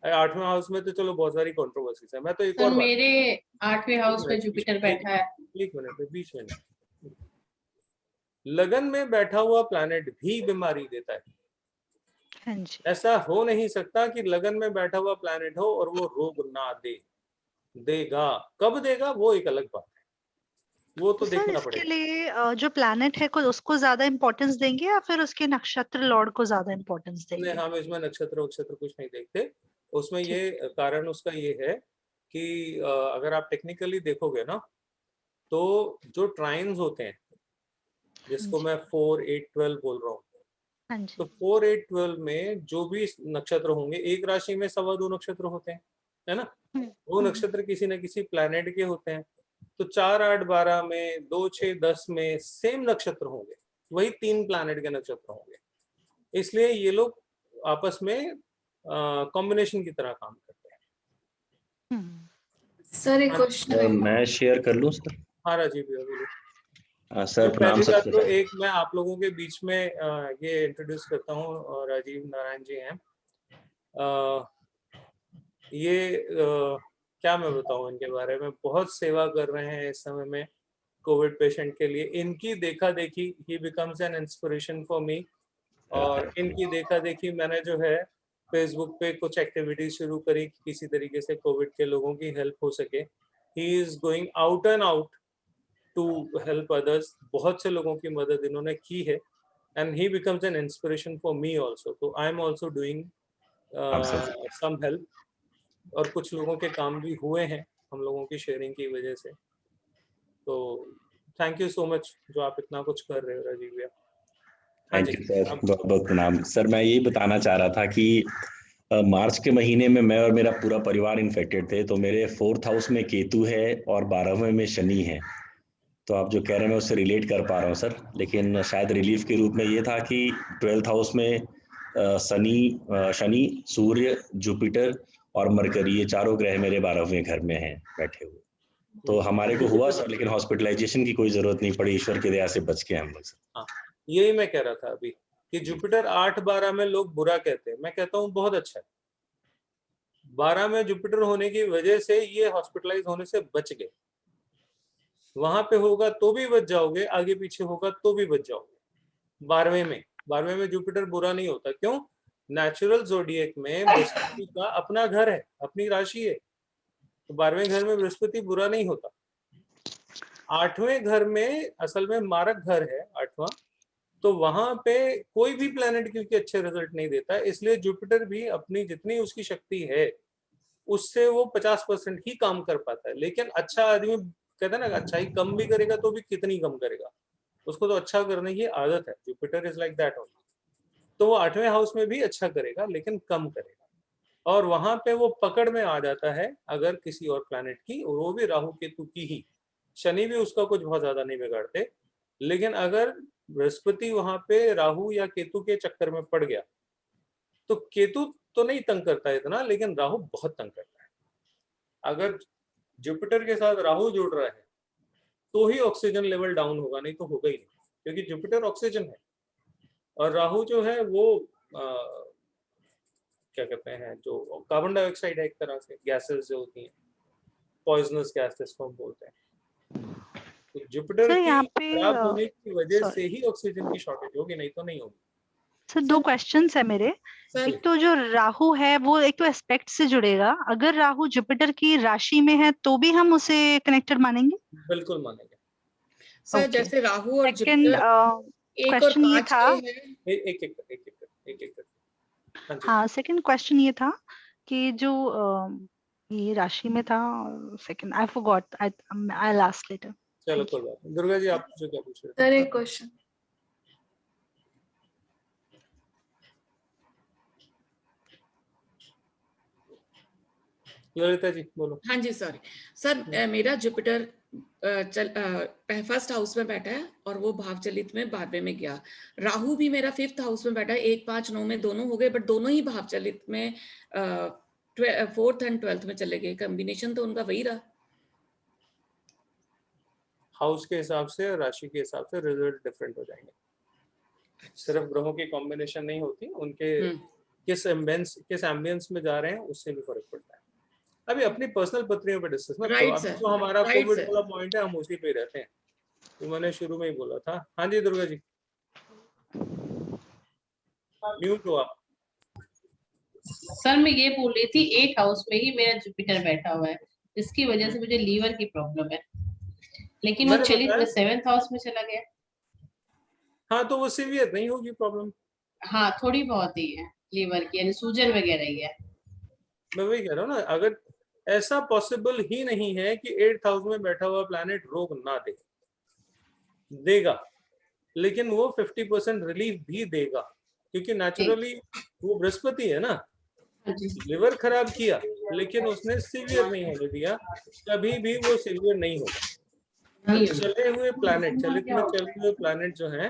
Speaker 1: 8वें हाउस में तो चलो बहुत सारी कंट्रोवर्सीज है। मैं तो एक और बात,
Speaker 2: मेरे 8वें हाउस में जुपिटर बैठा है।
Speaker 1: एक मिनट, बीच में लगन में बैठा हुआ प्लैनेट भी बीमारी देता है।
Speaker 7: हाँ जी।
Speaker 1: ऐसा हो नहीं सकता कि लगन में बैठा हुआ प्लैनेट हो और वो रोग ना देगा। कब देगा वो एक अलग बात है, वो तो देखना
Speaker 7: इसके
Speaker 1: पड़ेगा।
Speaker 7: लिए जो प्लैनेट है उसको ज्यादा इंपॉर्टेंस देंगे या फिर उसके नक्षत्र लॉर्ड को ज्यादा इंपॉर्टेंस देंगे?
Speaker 1: नहीं, हम इसमें नक्षत्र कुछ नहीं देखते, उसमें ये कारण उसका ये है कि अगर आप टेक्निकली देखोगे ना तो जो ट्राइन्स होते हैं, जिसको मैं 4 8 12 बोल रहा हूँ, तो 4 8 12 में जो भी नक्षत्र होंगे, एक राशि में 2.25 नक्षत्र होते हैं, है ना, वो नक्षत्र किसी न किसी प्लैनेट के होते हैं। तो 4 8 12 में, 2 6 10 में सेम नक्षत्र होंगे, वही 3 प्लैनेट के नक्षत्र होंगे, इसलिए ये लोग आपस में कॉम्बिनेशन की तरह काम करते हैं।
Speaker 2: सर एक क्वेश्चन,
Speaker 3: मैं शेयर कर लूं सर?
Speaker 1: हाँ राजीव भैया बोलो।
Speaker 3: सर प्रणाम
Speaker 1: पहली बात
Speaker 3: सर।
Speaker 1: तो एक मैं आप लोगों के बीच में ये इंट्रोड्यूस करता हूँ, राजीव नारायण जी हैं। ये क्या मैं बताऊँ इनके बारे में, बहुत सेवा कर रहे हैं इस समय में कोविड पेशेंट के लिए। इनकी देखा देखी ही बिकम्स एन इंस्पिरेशन फॉर मी, और इनकी देखा देखी मैंने जो है फेसबुक पे कुछ एक्टिविटीज शुरू करी कि किसी तरीके से कोविड के लोगों की हेल्प हो सके। He is going out and out to help others, बहुत से लोगों की मदद इन्होंने की है, and he becomes an inspiration for me also. तो I am also doing some help, और कुछ लोगों के काम भी हुए हैं हम लोगों की शेयरिंग की वजह से। तो थैंक यू सो मच जो आप इतना कुछ कर रहे हो राजीव भैया।
Speaker 3: थैंक यू सर, बहुत बहुत प्रणाम सर। मैं यही बताना चाह रहा था कि मार्च के महीने में मैं और मेरा पूरा परिवार इन्फेक्टेड थे, तो मेरे 4th हाउस में केतु है और 12वें में शनि है। तो आप जो कह रहे हैं मैं उससे रिलेट कर पा रहा हूँ सर, लेकिन शायद रिलीफ के रूप में ये था कि 12th हाउस में शनि, सूर्य, जुपिटर और मरकरी, ये चारों ग्रह मेरे 12वें घर में हैं बैठे हुए। तो हमारे को हुआ सर, लेकिन हॉस्पिटलाइजेशन की कोई जरूरत नहीं पड़ी, ईश्वर की दया से बच गए हम लोग सर।
Speaker 1: हाँ, यही मैं कह रहा था अभी कि जुपिटर 8 12 में लोग बुरा कहते हैं, मैं कहता हूँ बहुत अच्छा है। 12 में जुपिटर होने की वजह से ये हॉस्पिटलाइज होने से बच गए। वहां पे होगा तो भी बच जाओगे, आगे पीछे होगा तो भी बच जाओगे। 12वें में जुपिटर बुरा नहीं होता। क्यों? नेचुरल जोडिएक में बृहस्पति का अपना घर है, अपनी राशि है, तो 12वें घर में बृहस्पति बुरा नहीं होता। 8वें घर में असल में मारक घर है 8वां, तो वहां पे कोई भी प्लेनेट क्योंकि अच्छे रिजल्ट नहीं देता, इसलिए जुपिटर भी अपनी जितनी उसकी शक्ति है उससे वो 50% ही काम कर पाता है। लेकिन अच्छा आदमी कहते हैं ना, अच्छाई कम भी करेगा तो भी कितनी कम करेगा, उसको तो अच्छा करने की आदत है। Jupiter is like that only. तो वो 8वें हाउस में भी अच्छा करेगा लेकिन कम करेगा। और वहां पे वो पकड़ में आ जाता है अगर किसी और प्लैनेट की, और वो भी राहु केतु की ही। शनि भी उसका कुछ बहुत ज्यादा नहीं बिगाड़ते, लेकिन अगर बृहस्पति वहां पे राहु या केतु के चक्कर में पड़ गया तो केतु तो नहीं तंग करता है इतना, लेकिन राहु बहुत तंग करता है। अगर जुपिटर के साथ राहु जुड़ रहा है तो ही ऑक्सीजन लेवल डाउन होगा, नहीं तो होगा ही नहीं, क्योंकि जुपिटर ऑक्सीजन है और राहु जो है वो क्या कहते हैं, जो कार्बन डाइऑक्साइड है, एक तरह से गैसेस जो होती हैं, पॉइजनस गैस जिसको हम बोलते हैं। तो जुपिटर
Speaker 7: सर,
Speaker 1: की
Speaker 7: यहाँ पे
Speaker 1: खराब होने की वजह से
Speaker 7: sorry.
Speaker 1: ही ऑक्सीजन की शॉर्टेज होगी, नहीं तो नहीं होगी।
Speaker 7: सर, दो क्वेश्चंस है मेरे।
Speaker 2: सर
Speaker 7: एक तो जो राहु है वो एक तो एस्पेक्ट से जुड़ेगा, अगर राहु जुपिटर की राशि में है तो भी हम उसे कनेक्टेड मानेंगे?
Speaker 1: बिल्कुल मानेंगे।
Speaker 2: Sir
Speaker 7: Okay.
Speaker 2: जैसे राहु और
Speaker 7: सेकंड
Speaker 2: जुपिटर 1 और
Speaker 7: क्वेश्चन ये
Speaker 2: 5
Speaker 7: था,
Speaker 2: के हैं।
Speaker 1: एक हाँ जी।
Speaker 7: हाँ, सेकंड क्वेश्चन ये था कि जो ये राशि में था, second I forgot, I last letter.
Speaker 1: चलो कोई बात नहीं। दुर्गा जी आप जो क्या पूछ रहे थे?
Speaker 2: सर एक क्वेश्चन।
Speaker 1: ललिता जी बोलो।
Speaker 2: हाँ जी सॉरी सर, मेरा जुपिटर फर्स्ट हाउस में बैठा है और वो भाव चलित में 12वें में गया। राहु भी मेरा 5th हाउस में बैठा है, 1, 5, 9 में दोनों हो गए, बट दोनों ही भाव चलित में 4th एंड 12th में चले गए। कॉम्बिनेशन तो उनका वही रहा।
Speaker 1: हाउस के हिसाब से, राशि के हिसाब से रिजल्ट डिफरेंट हो जाएंगे। सिर्फ ग्रहों की कॉम्बिनेशन नहीं होती, उनके किस एम्बियंस में जा रहे हैं उससे भी फर्क पड़ता है। अभी अपनी पर्सनल पत्रियों पे डिस्कस मत करो। अभी जो हमारा कोविड वाला पॉइंट है हम उसी पे रहते हैं, तो मैंने शुरू में ही बोला था। हाँ जी दुर्गा जी, म्यूट हो आप।
Speaker 8: सर मैं ये बोल रही थी 8th हाउस में ही मेरा जुपिटर बैठा हुआ है, जिसकी वजह से मुझे लीवर की प्रॉब्लम है, लेकिन वो चलित में 7th हाउस में चला गया।
Speaker 1: हाँ तो वो सीवियर नहीं होगी प्रॉब्लम।
Speaker 8: हाँ थोड़ी बहुत ही है लीवर की, यानी सूजन वगैरह ही है।
Speaker 1: मैं वही कह रहा हूँ ना, अगर ऐसा पॉसिबल ही नहीं है कि 8th हाउस में बैठा हुआ प्लैनेट रोग ना दे, देगा, लेकिन वो 50% रिलीफ भी देगा, क्योंकि नेचुरली वो बृहस्पति है ना। लिवर खराब किया लेकिन उसने सीवियर नहीं होने दिया, कभी भी वो सीवियर नहीं होगा। तो चले हुए प्लैनेट, चलित में चले हुए प्लैनेट जो हैं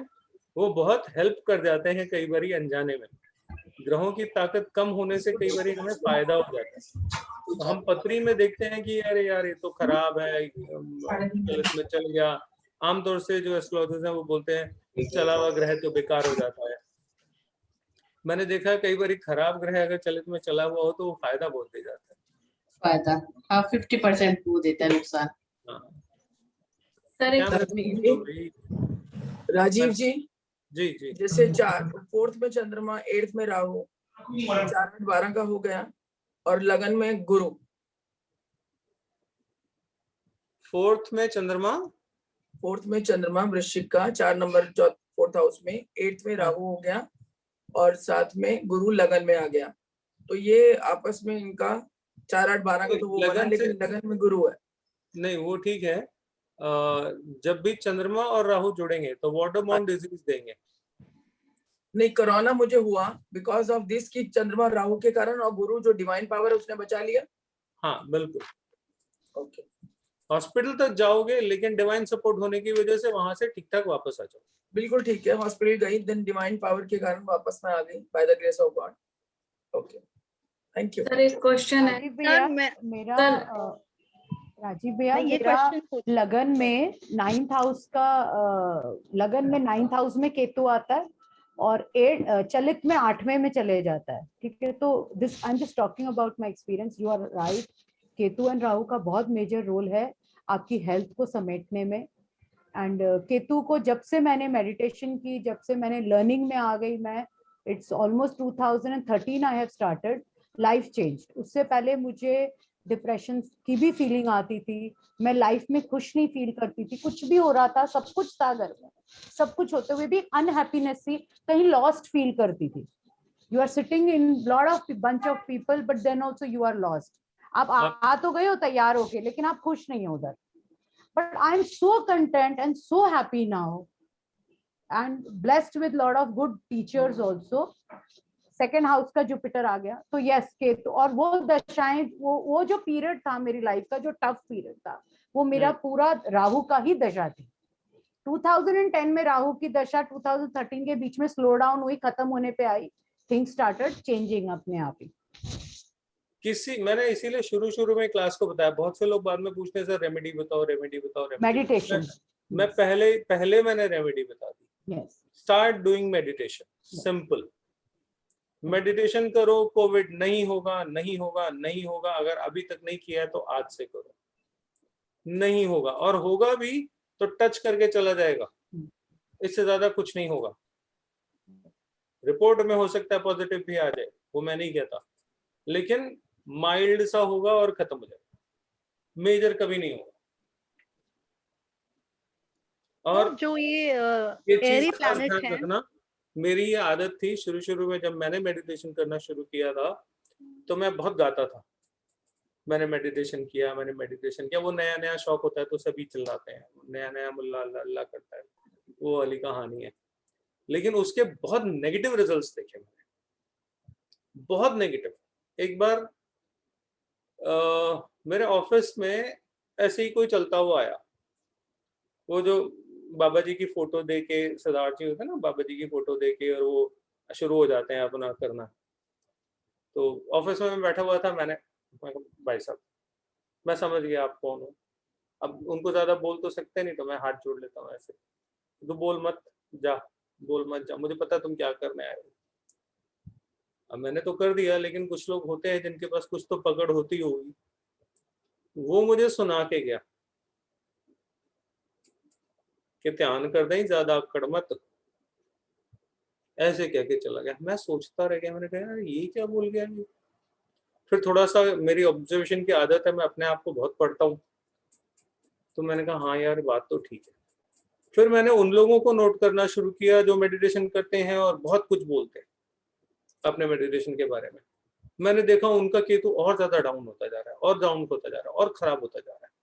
Speaker 1: वो बहुत हेल्प कर जाते हैं कई बारी अनजाने में। ग्रहों की ताकत कम होने से कई बारी हमें फायदा हो जाता है। तो हम पत्री में देखते हैं कि अरे यार ये तो खराब है, चलित में चल गया। आमतौर से जो एस्ट्रोलॉजर्स हैं वो बोलते हैं चला हुआ ग्रह तो बेकार हो जाता है। मैंने देखा है कई बारी खराब ग्रह अगर चलित में चला हुआ हो तो वो फायदा बहुत दे जाता है।
Speaker 8: फायदा हाँ 50% वो देता है नुकसान।
Speaker 2: सर
Speaker 6: राजीव जी
Speaker 1: जी जी
Speaker 6: जैसे 4th में चंद्रमा, 8th में राहु, 4-12 का हो गया, और लगन में गुरु।
Speaker 1: 4th में चंद्रमा,
Speaker 6: 4th में चंद्रमा वृश्चिक का 4 नंबर 4th हाउस में, 8th में राहु हो गया और साथ में गुरु लगन में आ गया। तो ये आपस में इनका 4-8-12 का तो वो बना, लेकिन लगन में गुरु है।
Speaker 1: नहीं वो ठीक है। जब भी चंद्रमा और राहु जुड़ेंगे तो वाटर बाउंड डिजीज देंगे।
Speaker 6: नहीं, कोरोना मुझे हुआ बिकॉज ऑफ दिस की चंद्रमा राहु के कारण, और गुरु जो डिवाइन पावर है उसने बचा लिया।
Speaker 1: हाँ बिल्कुल।
Speaker 6: ओके,
Speaker 1: हॉस्पिटल तक जाओगे लेकिन डिवाइन सपोर्ट होने की वजह से वहां से ठीक ठाक वापस आ जाओ।
Speaker 6: बिल्कुल ठीक है। हॉस्पिटल गई, देन डिवाइन पावर के कारण वापस में आ गई by the grace of God. Okay, thank you.
Speaker 2: Sir एक क्वेश्चन है
Speaker 9: भैया, मेरा राजीव भैया, मेरा लगन में 9th हाउस का लगन में 9th हाउस में केतु आता है और चलित में 8वें में चले जाता है। ठीक है, तो this I am just talking about my experience. You are right, Ketu and Rahu का बहुत मेजर रोल है आपकी हेल्थ को समेटने में। एंड केतु को जब से मैंने मेडिटेशन की, जब से मैंने लर्निंग में आ गई, मैं it's almost 2013 I have started, life change. उससे पहले मुझे डिप्रेशन की भी फीलिंग आती थी, मैं लाइफ में खुश नहीं फील करती थी, कुछ भी हो रहा था, सब कुछ था घर में, सब कुछ होते हुए भी अनहैप्पीनेस थी, कहीं लॉस्ट फील करती थी। You are sitting in lot of bunch of people but then also you are lost. आप आ तो गए हो तैयार होके, लेकिन आप खुश नहीं हो उधर। But I am so content and so happy now and blessed with lot of good teachers also. Second house का जुपिटर आ गया, तो यस केतु। और वो दशाएं, वो जो पीरियड था मेरी लाइफ का, जो टफ पीरियड था, वो मेरा पूरा राहु का ही दशा थी। 2010 में राहु की दशा 2013 के बीच में स्लो डाउन हुई, खत्म होने पे आई, थिंग्स स्टार्टेड चेंजिंग अपने आप ही।
Speaker 1: मैंने इसीलिए शुरू में क्लास को बताया, बहुत से लोग बाद में पूछते हैं सर रेमेडी बताओ, रेमेडी बताओ,
Speaker 9: मेडिटेशन।
Speaker 1: मैं पहले मैंने रेमेडी बता दी। Start doing meditation, simple. Meditation करो, कोविड नहीं होगा, नहीं होगा, नहीं होगा। अगर अभी तक नहीं किया है तो आज से करो, नहीं होगा, और होगा भी तो टच करके चला जाएगा, इससे ज्यादा कुछ नहीं होगा। रिपोर्ट में हो सकता है पॉजिटिव भी आ जाए, वो मैं नहीं कहता, लेकिन माइल्ड सा होगा और खत्म हो जाएगा, मेजर कभी नहीं होगा। और
Speaker 7: जो ये
Speaker 1: एरी
Speaker 7: प्लैनेट है,
Speaker 1: मेरी ये आदत थी शुरू में, जब मैंने मेडिटेशन करना शुरू किया था तो मैं बहुत गाता था, मैंने मेडिटेशन किया। वो नया शौक होता है तो सभी चिल्लाते हैं, नया मुल्ला अल्लाह अल्लाह करता है, वो वाली कहानी है। लेकिन उसके बहुत नेगेटिव रिजल्ट्स देखे मैंने, बहुत नेगेटिव। एक बार मेरे ऑफिस में ऐसे ही कोई चलता हुआ आया, वो जो बाबा जी की फोटो दे के, सिद्धार्थ जी होते हैं ना, बाबा जी की फोटो दे के और वो शुरू हो जाते हैं अपना करना। तो ऑफिस में मैं बैठा हुआ था, मैंने भाई साहब मैं समझ गया आप कौन हो। अब उनको ज्यादा बोल तो सकते नहीं, तो मैं हाथ जोड़ लेता हूँ ऐसे, तो बोल मत जा, मुझे पता तुम क्या करने आए हो। अब मैंने तो कर दिया, लेकिन कुछ लोग होते हैं जिनके पास कुछ तो पकड़ होती होगी, वो मुझे सुना के गया कि ध्यान कर दें, ज्यादा अकड़ मत, ऐसे कह के चला गया। मैं सोचता रह गया, मैंने कहा यार ये क्या बोल गया ये। फिर थोड़ा सा, मेरी ऑब्जर्वेशन की आदत है, मैं अपने आप को बहुत पढ़ता हूँ, तो मैंने कहा हाँ यार बात तो ठीक है। फिर मैंने उन लोगों को नोट करना शुरू किया जो मेडिटेशन करते हैं और बहुत कुछ बोलते हैं अपने मेडिटेशन के बारे में। मैंने देखा उनका केतु और ज्यादा डाउन होता जा रहा है, और डाउन होता जा रहा है, और खराब होता जा रहा है।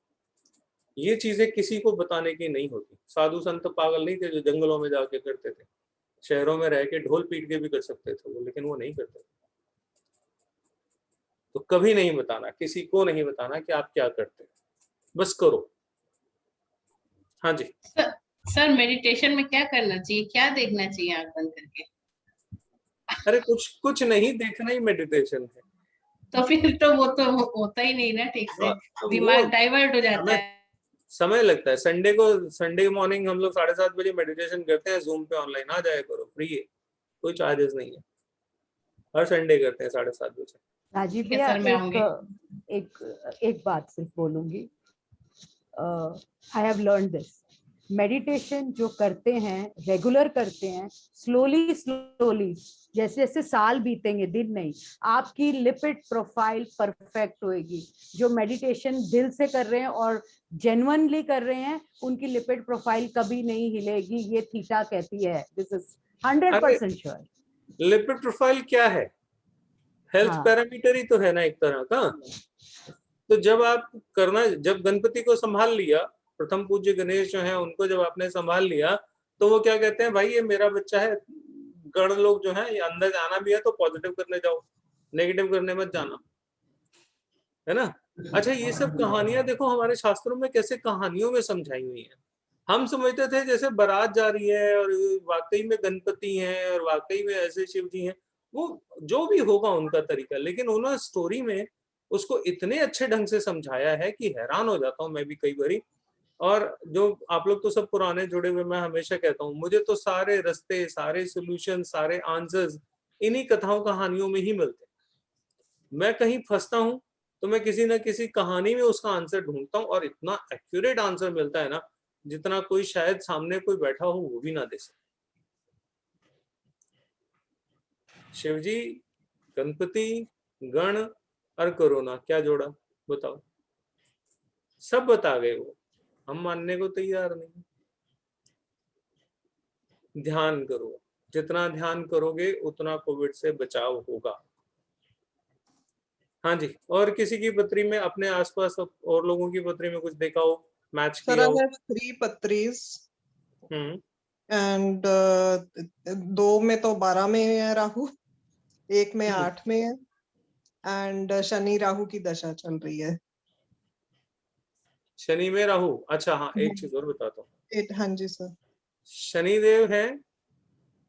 Speaker 1: ये चीजें किसी को बताने की नहीं होती। साधु संत पागल नहीं थे जो जंगलों में जाके करते थे, शहरों में रह के ढोल पीट के भी कर सकते थे वो, लेकिन वो नहीं करते थे। तो कभी नहीं बताना, किसी को नहीं बताना कि आप क्या करते हैं, बस करो। हाँ जी
Speaker 8: सर मेडिटेशन में क्या करना चाहिए, क्या देखना चाहिए आंख बंद करके?
Speaker 1: अरे कुछ नहीं देखना ही मेडिटेशन है।
Speaker 8: तो फिर तो वो तो होता ही नहीं ना ठीक से, दिमाग डाइवर्ट हो जाता है,
Speaker 1: समय लगता है। संडे मॉर्निंग हम लोग 7:30 बजे मेडिटेशन करते हैं, जूम पे ऑनलाइन आ जाया करो, फ्री है, कोई चार्जेस नहीं है, हर संडे करते हैं 7:30 बजे।
Speaker 9: राजीव भैया एक बात सिर्फ बोलूंगी, I have learn this, meditation जो करते हैं, रेगुलर करते हैं, स्लोली जैसे जैसे साल बीतेंगे, दिन नहीं, आपकी लिपिड प्रोफाइल परफेक्ट होएगी। जो मेडिटेशन दिल से कर रहे हैं और जेन्युइनली कर रहे हैं, उनकी लिपिड प्रोफाइल कभी नहीं हिलेगी, ये थीटा कहती है। This is 100% sure.
Speaker 1: Lipid profile क्या है? हेल्थ पैरामीटर ही तो है ना एक तरह का। तो जब गणपति को संभाल लिया, प्रथम पूज्य गणेश जो है उनको जब आपने संभाल लिया, तो वो क्या कहते हैं, भाई ये मेरा बच्चा है, गण लोग जो है ये अंदर जाना भी है तो पॉजिटिव करने जाओ, नेगेटिव करने मत जाना, है ना। अच्छा, ये सब कहानियां देखो हमारे शास्त्रों में कैसे कहानियों में समझाई हुई है। हम समझते थे जैसे बारात जा रही है और वाकई में गणपति हैं और वाकई में ऐसे शिव जी हैं, वो जो भी होगा उनका तरीका, लेकिन उन्होंने स्टोरी में उसको इतने अच्छे ढंग से समझाया है कि हैरान हो जाता हूँ मैं भी कई बारी। और जो आप लोग तो सब पुराने जुड़े हुए, मैं हमेशा कहता हूँ मुझे तो सारे रास्ते, सारे सोल्यूशन, सारे आंसर्स इन्हीं कथाओं कहानियों में ही मिलते हैं। मैं कहीं फंसता हूँ तो मैं किसी ना किसी कहानी में उसका आंसर ढूंढता हूँ, और इतना एक्यूरेट आंसर मिलता है ना, जितना कोई शायद सामने कोई बैठा हो वो भी ना दे सके। शिवजी, गणपति, गण और कोरोना क्या जोड़ा बताओ? सब बता गए वो, हम मानने को तैयार नहीं। ध्यान करो, जितना ध्यान करोगे उतना कोविड से बचाव होगा। हाँ जी, और किसी की पत्री में, अपने आसपास और लोगों की पत्री में कुछ देखा हो, मैच किया हो?
Speaker 10: 3 पत्रीज एंड 2 में तो 12 में है राहु, एक में 8 में है एंड शनि राहु की दशा चल रही है।
Speaker 1: शनि में राहु, अच्छा हाँ एक चीज और बताता हूँ,
Speaker 10: हाँ जी सर।
Speaker 1: शनिदेव है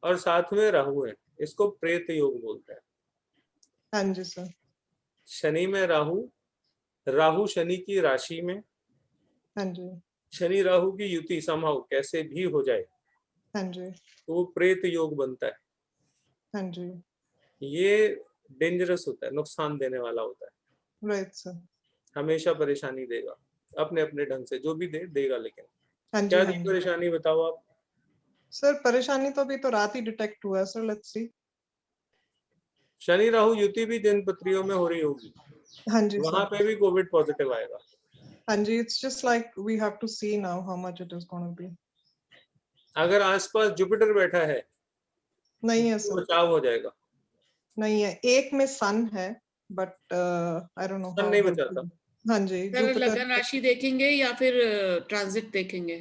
Speaker 1: और साथ में राहु है, इसको प्रेत योग बोलते हैं।
Speaker 10: हाँ जी सर।
Speaker 1: शनि में राहु, राहु शनि की राशि में,
Speaker 10: हाँ जी।
Speaker 1: शनि राहु की युति समहाउ कैसे भी हो जाए
Speaker 10: हाँ जी।
Speaker 1: तो वो प्रेत योग बनता है।
Speaker 10: हाँ जी।
Speaker 1: ये डेंजरस होता है, नुकसान देने वाला होता है।
Speaker 10: Right sir.
Speaker 1: हमेशा परेशानी देगा, अपने अपने ढंग से जो भी देगा। लेकिन
Speaker 10: हाँ जी,
Speaker 1: क्या
Speaker 10: हाँ
Speaker 1: दी
Speaker 10: जी।
Speaker 1: परेशानी बताओ आप।
Speaker 10: सर परेशानी तो अभी तो रात ही डिटेक्ट हुआ है sir, let's see.
Speaker 1: Shani Rahu युति भी दिन पत्रियों में हो रही होगी,
Speaker 10: हाँ जी
Speaker 1: वहां
Speaker 10: सर।
Speaker 1: पे भी कोविड पॉजिटिव आएगा।
Speaker 10: हाँ जी, it's just like we have to see now how much it is going to be.
Speaker 1: अगर आसपास जुपिटर बैठा है
Speaker 10: नहीं है
Speaker 1: तो
Speaker 10: सर।
Speaker 1: बचाव हो जाएगा।
Speaker 10: नहीं है, एक में सन है but I don't know
Speaker 1: sun
Speaker 10: how
Speaker 1: नहीं
Speaker 10: हेल्पफुल।
Speaker 1: बचाता।
Speaker 10: हाँ जी,
Speaker 2: सर
Speaker 10: जुपिटर।
Speaker 2: लगन राशि देखेंगे या फिर ट्रांजिट देखेंगे?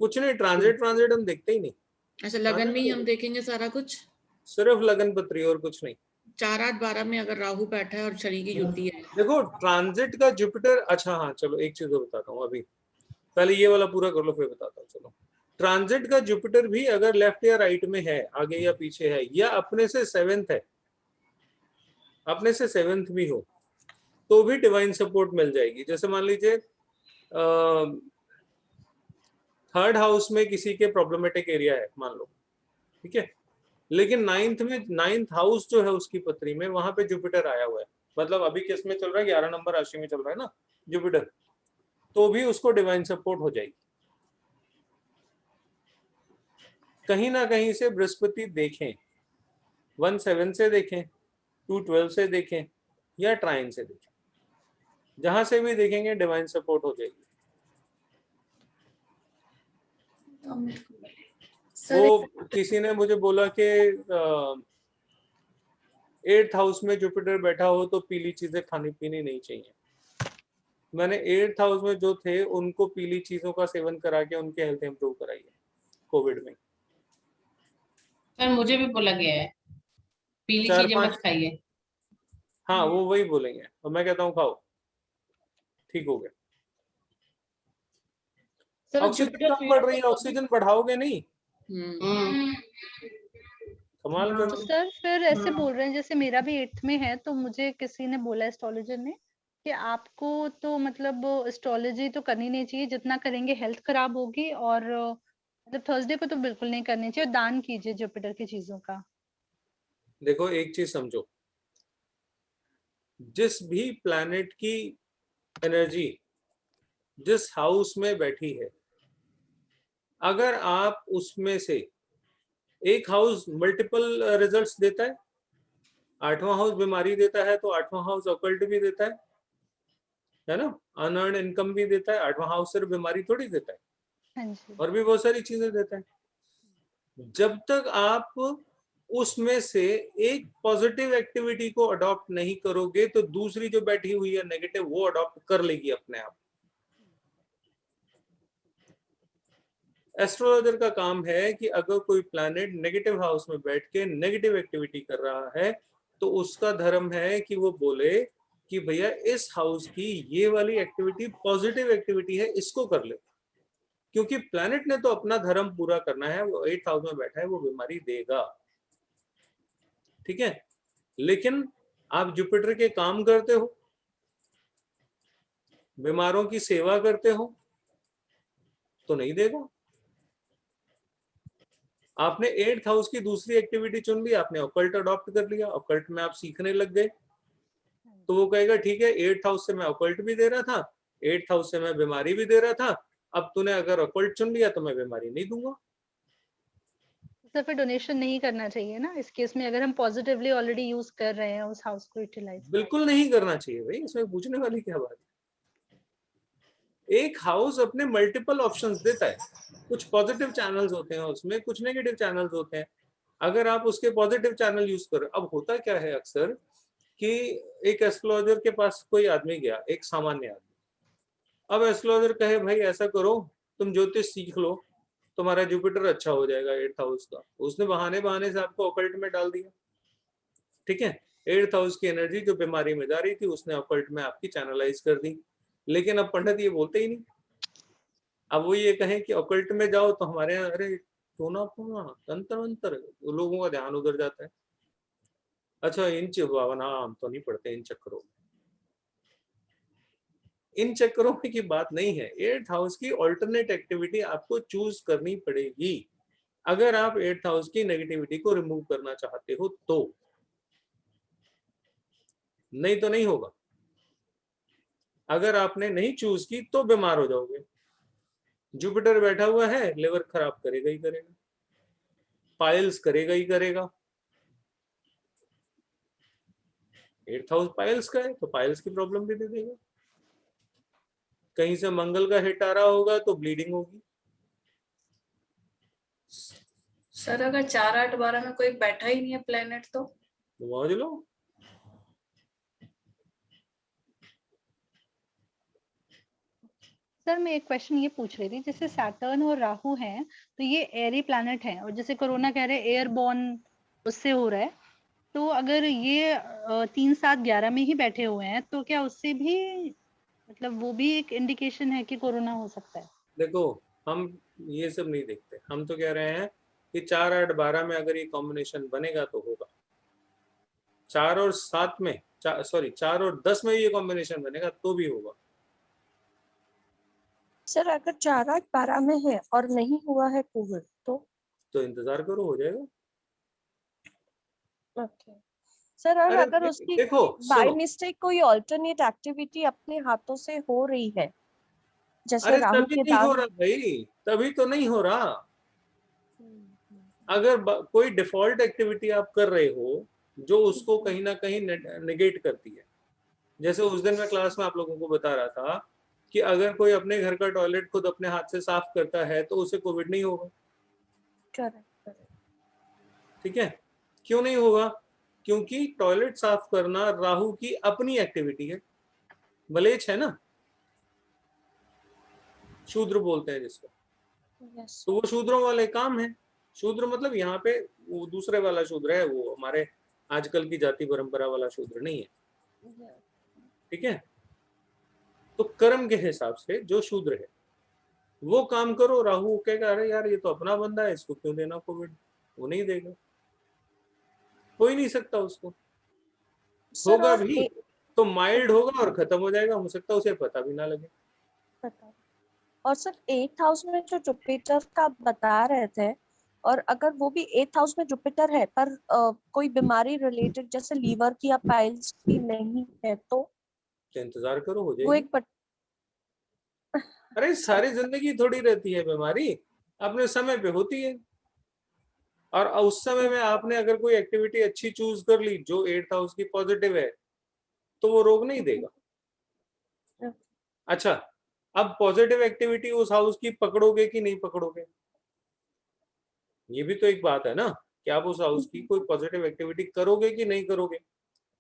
Speaker 1: कुछ नहीं, ट्रांजिट हम देखते ही नहीं।
Speaker 2: अच्छा, लगन में ही हम देखेंगे सारा कुछ,
Speaker 1: सिर्फ लगन पत्री और कुछ नहीं।
Speaker 2: 4, 8, 12 में अगर राहु बैठा है और शनि की युति है।
Speaker 1: देखो ट्रांजिट का जुपिटर, अच्छा हाँ चलो एक चीज और बताता हूँ, अभी पहले ये वाला पूरा कर लो फिर बताता हूँ। चलो, ट्रांजिट का जुपिटर भी अगर लेफ्ट या राइट में है, आगे या पीछे है, या अपने से 7th है, अपने से 7th भी हो तो भी डिवाइन सपोर्ट मिल जाएगी। जैसे मान लीजिए 3rd हाउस में किसी के प्रॉब्लमेटिक एरिया है मान लो, ठीक है, लेकिन 9th हाउस जो है उसकी पत्री में वहां पे जुपिटर आया हुआ है, मतलब अभी किस में चल रहा है, 11 नंबर राशि में चल रहा है ना जुपिटर, तो भी उसको डिवाइन सपोर्ट हो जाएगी। कहीं ना कहीं से बृहस्पति देखें, 1-7 से देखें, 2-12 से देखें, या ट्राइन से देखें, जहां से भी देखेंगे डिवाइन सपोर्ट हो जाएगी। वो किसी ने मुझे बोला कि 8th हाउस में जुपिटर बैठा हो तो पीली चीजें खानी पीनी नहीं चाहिए। मैंने 8th हाउस में जो थे उनको पीली चीजों का सेवन करा के उनकी हेल्थ इंप्रूव कराई है कोविड में।
Speaker 8: सर मुझे भी बोला गया है पीली चीजें मत खाइए।
Speaker 1: हाँ वो वही बोलेंगे और मैं कहता हूँ खाओ, ठीक हो गया। ऑक्सीजन कम बढ़ रही है, ऑक्सीजन बढ़ाओगे नहीं, कमाल कर।
Speaker 7: तो सर फिर ऐसे बोल रहे हैं जैसे मेरा भी 8th में है, तो मुझे किसी ने बोला एस्ट्रोलॉजर ने कि आपको तो मतलब एस्ट्रोलॉजी तो करनी नहीं चाहिए, जितना करेंगे हेल्थ खराब होगी, और मतलब थर्सडे को तो बिल्कुल नहीं करनी चाहिए, दान कीजिए जुपिटर की चीजों का।
Speaker 1: देखो एक चीज समझो, जिस भी प्लैनेट की एनर्जी जिस हाउस में बैठी है, अगर आप उसमें से एक हाउस मल्टीपल रिजल्ट्स देता है, 8वां हाउस बीमारी देता है तो 8वां हाउस ऑकल्ट भी देता है ना, अनअर्न्ड इनकम भी देता है। 8वां हाउस सिर्फ बीमारी थोड़ी देता है,
Speaker 7: हाँ जी।
Speaker 1: और भी बहुत सारी चीजें देता है। जब तक आप उसमें से एक पॉजिटिव एक्टिविटी को अडॉप्ट नहीं करोगे तो दूसरी जो बैठी हुई है नेगेटिव वो अडॉप्ट कर लेगी अपने आप। एस्ट्रोलॉजर का काम है कि अगर कोई प्लैनेट नेगेटिव हाउस में बैठ के नेगेटिव एक्टिविटी कर रहा है तो उसका धर्म है कि वो बोले कि भैया इस हाउस की ये वाली एक्टिविटी पॉजिटिव एक्टिविटी है, इसको कर ले, क्योंकि प्लैनेट ने तो अपना धर्म पूरा करना है। वो 8th हाउस में बैठा है, वो बीमारी देगा, ठीक है। लेकिन आप जुपिटर के काम करते हो, बीमारों की सेवा करते हो तो नहीं देगा। आपने 8th हाउस की दूसरी एक्टिविटी चुन ली, आपने ऑकल्ट अडॉप्ट कर लिया, ऑकल्ट में आप सीखने लग गए, तो वो कहेगा ठीक है 8th हाउस से मैं ऑकल्ट भी दे रहा था, 8th हाउस से मैं बीमारी भी दे रहा था, अब तूने अगर ऑकल्ट चुन लिया तो मैं बीमारी नहीं दूंगा।
Speaker 7: तो फिर डोनेशन नहीं करना चाहिए ना इस केस में, अगर हम पॉजिटिवली ऑलरेडी यूज कर रहे हैं उस हाउस को यूटिलाइज।
Speaker 1: बिल्कुल नहीं करना चाहिए भाई, इसमें पूछने वाली क्या बात है। एक हाउस अपने मल्टीपल ऑप्शंस देता है, कुछ पॉजिटिव चैनल्स होते हैं उसमें, कुछ नेगेटिव चैनल्स होते हैं। अगर आप उसके पॉजिटिव चैनल यूज करो, अब होता क्या है अक्सर कि एक एस्ट्रोलॉजर के पास कोई आदमी गया, एक सामान्य आदमी, अब एस्ट्रोलॉजर कहे भाई ऐसा करो तुम ज्योतिष सीख लो, तुम्हारा जुपिटर अच्छा हो जाएगा 8th हाउस का, उसने बहाने बहाने से आपको ऑकल्ट में डाल दिया। ठीक है, 8th हाउस की एनर्जी जो बीमारी में जा रही थी उसने ऑकल्ट में आपकी चैनलाइज कर दी। लेकिन अब पंडित ये बोलते ही नहीं। अब वो ये कहें कि ऑकल्ट में जाओ तो हमारे यहाँ अरे टोना फोना तंत्र मंत्र, लोगों का ध्यान उधर जाता है। अच्छा, इन नाम तो नहीं पड़ते इन चक्करों में, इन चक्करों में की बात नहीं है। 8th हाउस की ऑल्टरनेट एक्टिविटी आपको चूज करनी पड़ेगी अगर आप 8th हाउस की नेगेटिविटी को रिमूव करना चाहते हो तो, नहीं तो नहीं होगा। अगर आपने नहीं चूज की तो बीमार हो जाओगे। जुपिटर बैठा हुआ है, लिवर खराब करेगा ही करेगा, पाइल्स करेगा ही करेगा। 8th हाउस पाइल्स का है तो पाइल्स की प्रॉब्लम भी दे देगा। कहीं से मंगल का हिट आ रहा होगा तो ब्लीडिंग होगी।
Speaker 11: सर अगर 4, 8, 12 में कोई बैठा ही नहीं है प्लेनेट तो
Speaker 1: समझ लो।
Speaker 7: सर मैं एक क्वेश्चन ये पूछ रही थी, जैसे सैटर्न और राहु हैं तो ये एयरी प्लैनेट हैं, और जैसे कोरोना कह रहे हैं एयरबॉर्न उससे हो रहा है, तो अगर ये 3, 7, 11 में ही बैठे हुए हैं तो क्या उससे भी मतलब वो भी एक इंडिकेशन है कि कोरोना हो सकता है?
Speaker 1: देखो हम ये सब नहीं देखते, हम तो कह रहे हैं कि 4, 8, 12 में अगर ये कॉम्बिनेशन बनेगा तो होगा। 4 और 7 में 4 और 10 में ये कॉम्बिनेशन बनेगा तो भी होगा।
Speaker 5: सर अगर 4, 8, 12 में है और नहीं हुआ है कोविड तो
Speaker 1: इंतजार करो, हो जाएगा।
Speaker 5: ओके सर, और अगर उसकी
Speaker 1: देखो
Speaker 5: बाय मिस्टेक कोई अल्टरनेट एक्टिविटी अपने हाथों से हो रही है, जैसे
Speaker 1: अरे
Speaker 5: राहु
Speaker 1: तभी
Speaker 5: के
Speaker 1: नहीं हो रहा भाई, तभी तो नहीं हो रहा। अगर कोई डिफॉल्ट एक्टिविटी आप कर रहे हो जो उसको कहीं ना कहीं नेगेट करती है, जैसे उस दिन मैं क्लास में आप लोगों को बता रहा था कि अगर कोई अपने घर का टॉयलेट खुद अपने हाथ से साफ करता है तो उसे कोविड नहीं होगा। ठीक है, क्यों नहीं होगा? क्योंकि टॉयलेट साफ करना राहु की अपनी एक्टिविटी है, मलेच्छ है ना, शूद्र बोलते हैं जिसको। तो वो शूद्रों वाले काम है। शूद्र मतलब यहाँ पे वो दूसरे वाला शूद्र है, वो हमारे आजकल की जाति परंपरा वाला शूद्र नहीं है। ठीक है, तो कर्म के हिसाब से जो शूद्र है वो काम करो। राहु कहेगा अरे यार ये तो अपना बंदा है, इसको क्यों देना कोविड, वो नहीं देगा, हो ही नहीं सकता उसको। होगा भी तो माइल्ड होगा और खत्म हो जाएगा, हो सकता है उसे पता भी ना लगे।
Speaker 5: और सर 8th हाउस में जो जुपिटर का आप बता रहे थे, और अगर वो भी 8th हाउस में जुपिटर है पर कोई बीमारी रिलेटेड जैसे लीवर की या पाइल्स की नहीं है तो
Speaker 1: इंतजार करो, हो जाएगी।
Speaker 5: वो एक
Speaker 1: अरे सारी जिंदगी थोड़ी रहती है बीमारी, अपने समय पे होती है। और उस समय में आपने अगर कोई एक्टिविटी अच्छी चूज कर ली जो 8th हाउस की पॉजिटिव है तो वो रोग नहीं देगा। अच्छा, अब पॉजिटिव एक्टिविटी उस हाउस की पकड़ोगे कि नहीं पकड़ोगे, ये भी तो एक बात है ना कि आप उस हाउस की कोई पॉजिटिव एक्टिविटी करोगे कि नहीं करोगे,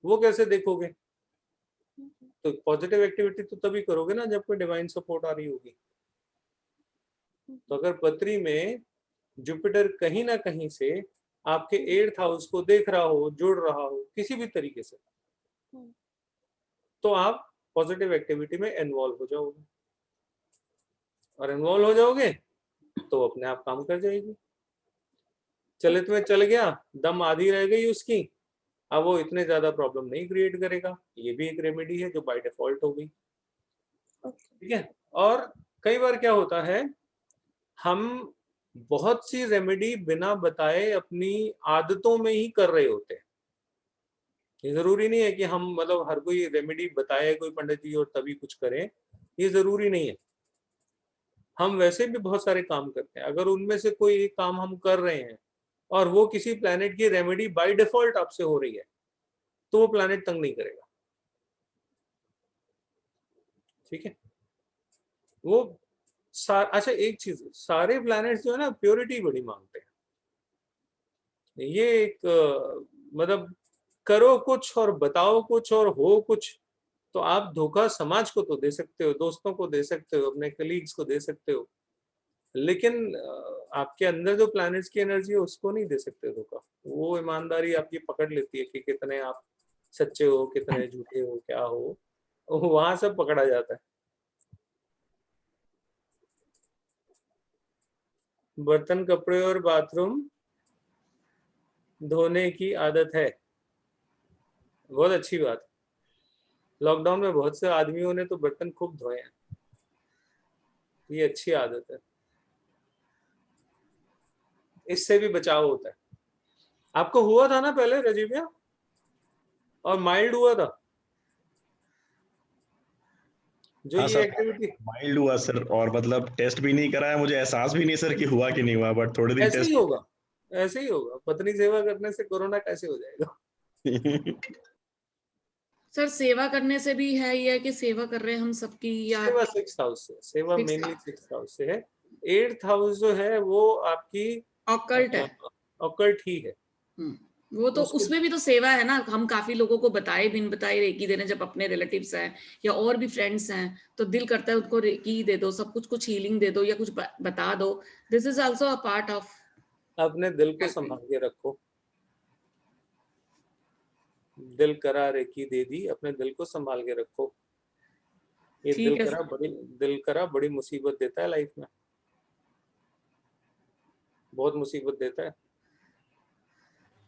Speaker 1: वो कैसे देखोगे? तो पॉजिटिव एक्टिविटी तो तभी करोगे ना जब कोई डिवाइन सपोर्ट आ रही होगी। तो अगर पत्री में जुपिटर कहीं ना कहीं से आपके 8th हाउस को देख रहा हो, जुड़ रहा हो किसी भी तरीके से, तो आप पॉजिटिव एक्टिविटी में इन्वॉल्व हो जाओगे, और इन्वॉल्व हो जाओगे तो अपने आप काम कर जाएगी। चलित में चल गया, दम आधी रह गई उसकी, अब वो इतने ज्यादा प्रॉब्लम नहीं क्रिएट करेगा। ये भी एक रेमेडी है जो बाय डिफॉल्ट हो गई। ठीक है, और कई बार क्या होता है, हम बहुत सी रेमेडी बिना बताए अपनी आदतों में ही कर रहे होते हैं। ये जरूरी नहीं है कि हम मतलब हर कोई रेमेडी बताए कोई पंडित जी और तभी कुछ करें, ये जरूरी नहीं है। हम वैसे भी बहुत सारे काम करते हैं, अगर उनमें से कोई एक काम हम कर रहे हैं और वो किसी प्लैनेट की रेमेडी बाय डिफॉल्ट आपसे हो रही है तो वो प्लैनेट तंग नहीं करेगा। ठीक है, वो अच्छा एक चीज, सारे प्लैनेट्स जो है ना प्योरिटी बड़ी मांगते हैं। ये एक मतलब करो कुछ और बताओ कुछ और हो कुछ, तो आप धोखा समाज को तो दे सकते हो, दोस्तों को दे सकते हो, अपने कलीग्स को दे सकते हो, लेकिन आपके अंदर जो प्लैनेट्स की एनर्जी है उसको नहीं दे सकते धोखा। वो ईमानदारी आपकी पकड़ लेती है कि कितने आप सच्चे हो, कितने झूठे हो, क्या हो, वहां सब पकड़ा जाता है। बर्तन, कपड़े और बाथरूम धोने की आदत है, बहुत अच्छी बात। लॉकडाउन में बहुत से आदमियों ने तो बर्तन खूब धोए हैं, ये अच्छी आदत है, इससे भी बचाव होता है। आपको हुआ था ना पहले रजीबिया, और माइल्ड हुआ था जो
Speaker 3: हाँ
Speaker 1: ये
Speaker 3: सर,
Speaker 1: एक्टिविटी।
Speaker 3: माइल्ड हुआ सर, और मतलब टेस्ट भी नहीं कराया, मुझे एहसास भी नहीं सर कि हुआ कि नहीं हुआ, बट थोड़े दिन
Speaker 1: ऐसे ही
Speaker 3: टेस्ट
Speaker 1: होगा, ऐसे ही होगा। पत्नी सेवा करने से कोरोना कैसे हो जाएगा?
Speaker 2: सर सेवा करने से भी है, ये है कि सेवा कर रहे हैं हम सबकी, या
Speaker 1: सेवा 6th हाउस से, सेवा
Speaker 2: Sixth
Speaker 1: मेनली 6th हाउस से है। 8th हाउस जो है वो आपकी
Speaker 2: ऑकल्ट है।
Speaker 1: ऑकल्ट ही है।
Speaker 2: वो तो
Speaker 1: उसको
Speaker 2: उसमें भी तो सेवा है ना। हम काफी लोगों को बताए बिन बताए रेकी देने, जब अपने रिलेटिव्स हैं या और भी फ्रेंड्स हैं तो दिल करता है उनको रेकी दे दो, सब कुछ हीलिंग दे दो या कुछ बता दो। This is also a part of.
Speaker 1: अपने दिल को संभाल के रखो। दिल करा रेकी दे दी, अपने दिल को संभाल के रखो। ये दिल करा बड़ी मुसीबत देता है लाइफ में, बहुत मुसीबत देता है।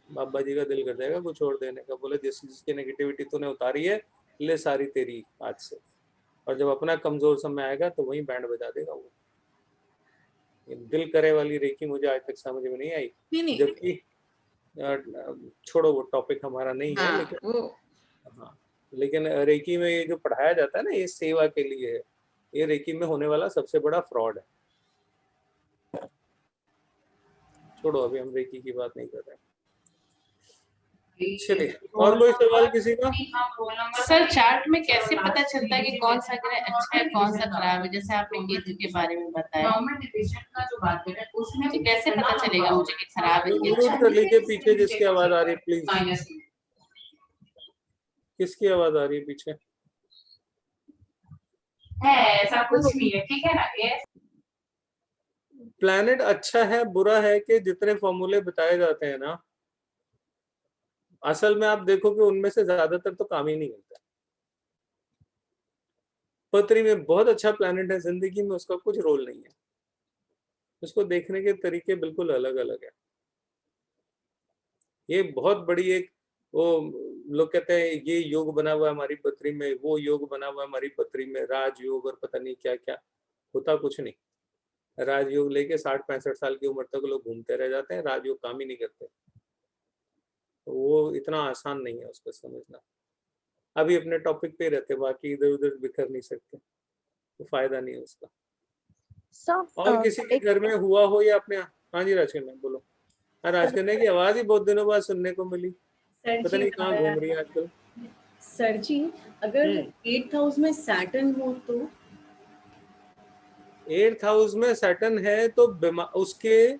Speaker 1: बाबा जी का दिल कर जाएगा कुछ और देने का, बोले जिसकी नेगेटिविटी तूने उतारी है ले सारी तेरी आज से, और जब अपना कमजोर समय आएगा तो वही बैंड बजा देगा वो। दिल करे वाली रेकी मुझे आज तक समझ में नहीं आई, जबकि छोड़ो वो टॉपिक हमारा नहीं है। लेकिन रेकी में ये जो पढ़ाया जाता है ना, ये सेवा के लिए है। ये रेकी में होने वाला सबसे बड़ा फ्रॉड है। छोड़ो, अभी हम रेकी की बात नहीं कर रहे हैं। चलिए, और कोई सवाल किसी का?
Speaker 8: सर चार्ट में कैसे पता चलता है कि कौन सा ग्रह अच्छा है कौन सा खराब है? जैसे आपने केतु के बारे में बताया, तो कैसे पता चलेगा मुझे कि खराब है कि अच्छा है?
Speaker 1: कर लीजिए पीछे जिसकी आवाज आ रही है प्लीज। किसकी आवाज आ रही है पीछे?
Speaker 8: ऐसा कुछ नहीं है, ठीक है ना?
Speaker 1: प्लैनेट अच्छा है बुरा है कि जितने फॉर्मूले बताए जाते हैं ना, असल में आप देखोगे उनमें से ज्यादातर तो काम ही नहीं करता। पत्री में बहुत अच्छा प्लैनेट है, जिंदगी में उसका कुछ रोल नहीं है। उसको देखने के तरीके बिल्कुल अलग अलग है। ये बहुत बड़ी एक, वो लोग कहते हैं ये योग बना हुआ है हमारी पत्री में, वो योग बना हुआ है हमारी पत्री में, राजयोग और पता नहीं क्या क्या। होता कुछ नहीं। राजयोग लेके 60-65 साल की उम्र तक लोग घूमते रह जाते हैं, राजयोग काम ही नहीं करते। तो वो इतना आसान नहीं है उसको समझना। अभी अपने टॉपिक पे रहते, बाकी इधर उधर बिखर नहीं सकते, तो फायदा नहीं है उसका। और किसी के घर में हुआ हो या अपने? हाँ जी राजकन्या बोलो। राजकन्या की आवाज ही बहुत दिनों बाद सुनने को मिली, पता नहीं कहाँ घूम रही है आजकल।
Speaker 12: सर जी, अगर 8th हाउस में सैटर्न हो तो?
Speaker 1: 8th हाउस में सैटर्न है तो उसके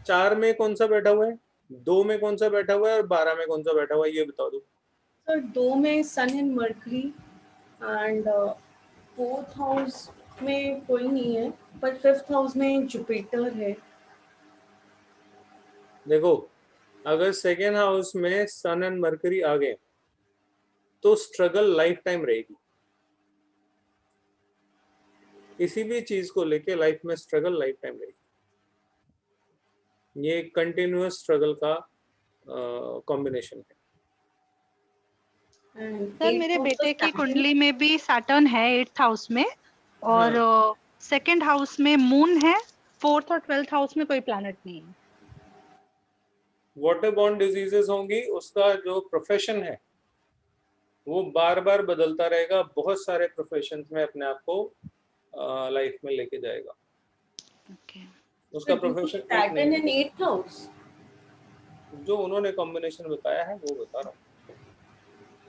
Speaker 1: 4 में कौन सा बैठा हुआ है, 2 में कौन सा बैठा हुआ है और 12 में कौन सा बैठा हुआ है, ये बता दो।
Speaker 12: सर 2 में sun and Mercury, and 4th house में कोई नहीं है, पर 5th हाउस में जुपिटर है।
Speaker 1: देखो, अगर 2nd हाउस में सन एंड मरकरी आ गए तो स्ट्रगल लाइफ टाइम रहेगी। किसी भी चीज को लेके लाइफ में स्ट्रगल लाइफ टाइम रहेगी। ये कंटिन्यूअस स्ट्रगल का कॉम्बिनेशन है।
Speaker 7: सर मेरे बेटे की कुंडली में भी सैटर्न है 8th हाउस में, और 2nd हाउस में मून है, 4th और 12th हाउस में कोई प्लैनेट नहीं है।
Speaker 1: वाटर बॉर्न डिजीजेस होंगी, उसका जो प्रोफेशन है वो बार बार बदलता रहेगा, बहुत सारे प्रोफेशन में अपने आप को लाइफ में लेके जाएगा। उसका प्रोफेशन
Speaker 12: सैटर्न इन 8th हाउस,
Speaker 1: जो उन्होंने कॉम्बिनेशन बताया है वो बता रहा हूँ।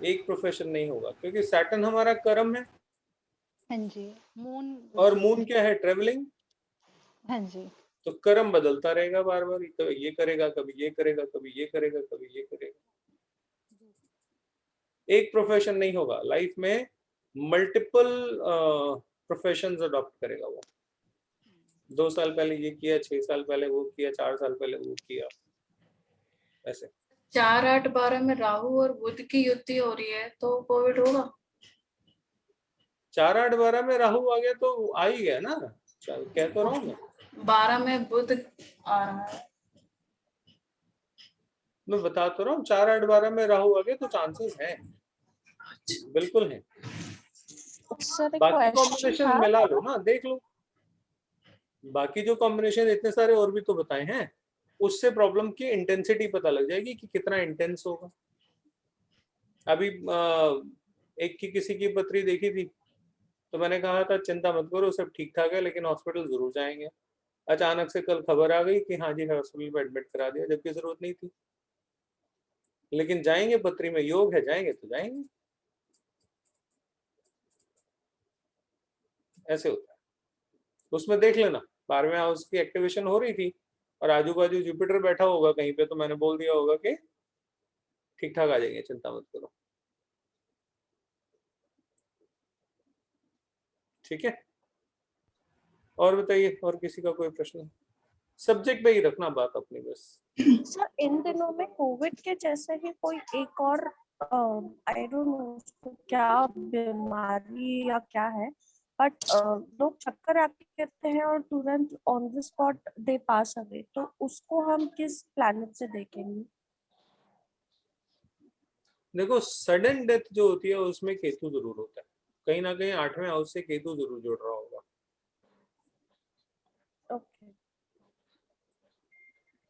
Speaker 1: एक प्रोफेशन नहीं होगा, क्योंकि सैटर्न हमारा कर्म है।
Speaker 7: हाँ जी। मून,
Speaker 1: और मून क्या है? ट्रेवलिंग।
Speaker 7: हाँ जी।
Speaker 1: तो कर्म बदलता रहेगा बार बार, तो ये करेगा, कभी ये करेगा, कभी ये करेगा, कभी ये करेगा। एक प्रोफेशन नहीं होगा लाइफ में, मल्टीपल प्रोफेशंस अडॉप्ट करेगा वो। 2 साल पहले ये किया, 6 साल पहले वो किया, 4 साल पहले वो किया, ऐसे।
Speaker 11: 4, 8, 12 में राहु और बुध की युति हो रही है तो कोविड होगा।
Speaker 1: 4, 8, 12 में राहु आ गया तो आ ही गया ना, कह तो रहा हूँ मैं।
Speaker 11: 12 में बुध आ रहा है।
Speaker 1: मैं बता तो रहा हूँ 4, 8, 12 में राहु आ गया तो चांसेस हैं, बिल्कुल है। बाकी कॉम्बिनेशन मिला लो ना, देख लो। बाकी जो कॉम्बिनेशन इतने सारे और भी तो बताए हैं, उससे प्रॉब्लम की इंटेंसिटी पता लग जाएगी कि कितना इंटेंस होगा। अभी एक की किसी की पथरी देखी थी तो मैंने कहा था चिंता मत करो, सब ठीक ठाक है, लेकिन हॉस्पिटल जरूर जाएंगे। अचानक से कल खबर आ गई कि हाँ जी हॉस्पिटल में एडमिट करा दिया, जबकि जरूरत नहीं थी। लेकिन जाएंगे, पथरी में योग है, जाएंगे तो जाएंगे, ऐसे होता है। उसमें देख लेना 12वें हाउस की एक्टिवेशन हो रही थी और आजू बाजू जुपिटर बैठा होगा कहीं पे, तो मैंने बोल दिया होगा कि ठीक ठाक आ जाएंगे, चिंता मत करो। ठीक है, और बताइए, और किसी का कोई प्रश्न? सब्जेक्ट पे ही रखना बात अपनी बस।
Speaker 5: सर इन दिनों में कोविड के जैसे ही कोई एक और आई डोंट नो क्या बीमारी या क्या है, बट लोग चक्कर आके करते हैं और तुरंत on the spot they pass away, तो उसको हम किस प्लैनेट से देखेंगे?
Speaker 1: देखो सडन डेथ जो होती है उसमें केतु जरूर होता है, कहीं ना कहीं 8वें हाउस से केतु जरूर जुड़ रहा होगा।
Speaker 5: ओके।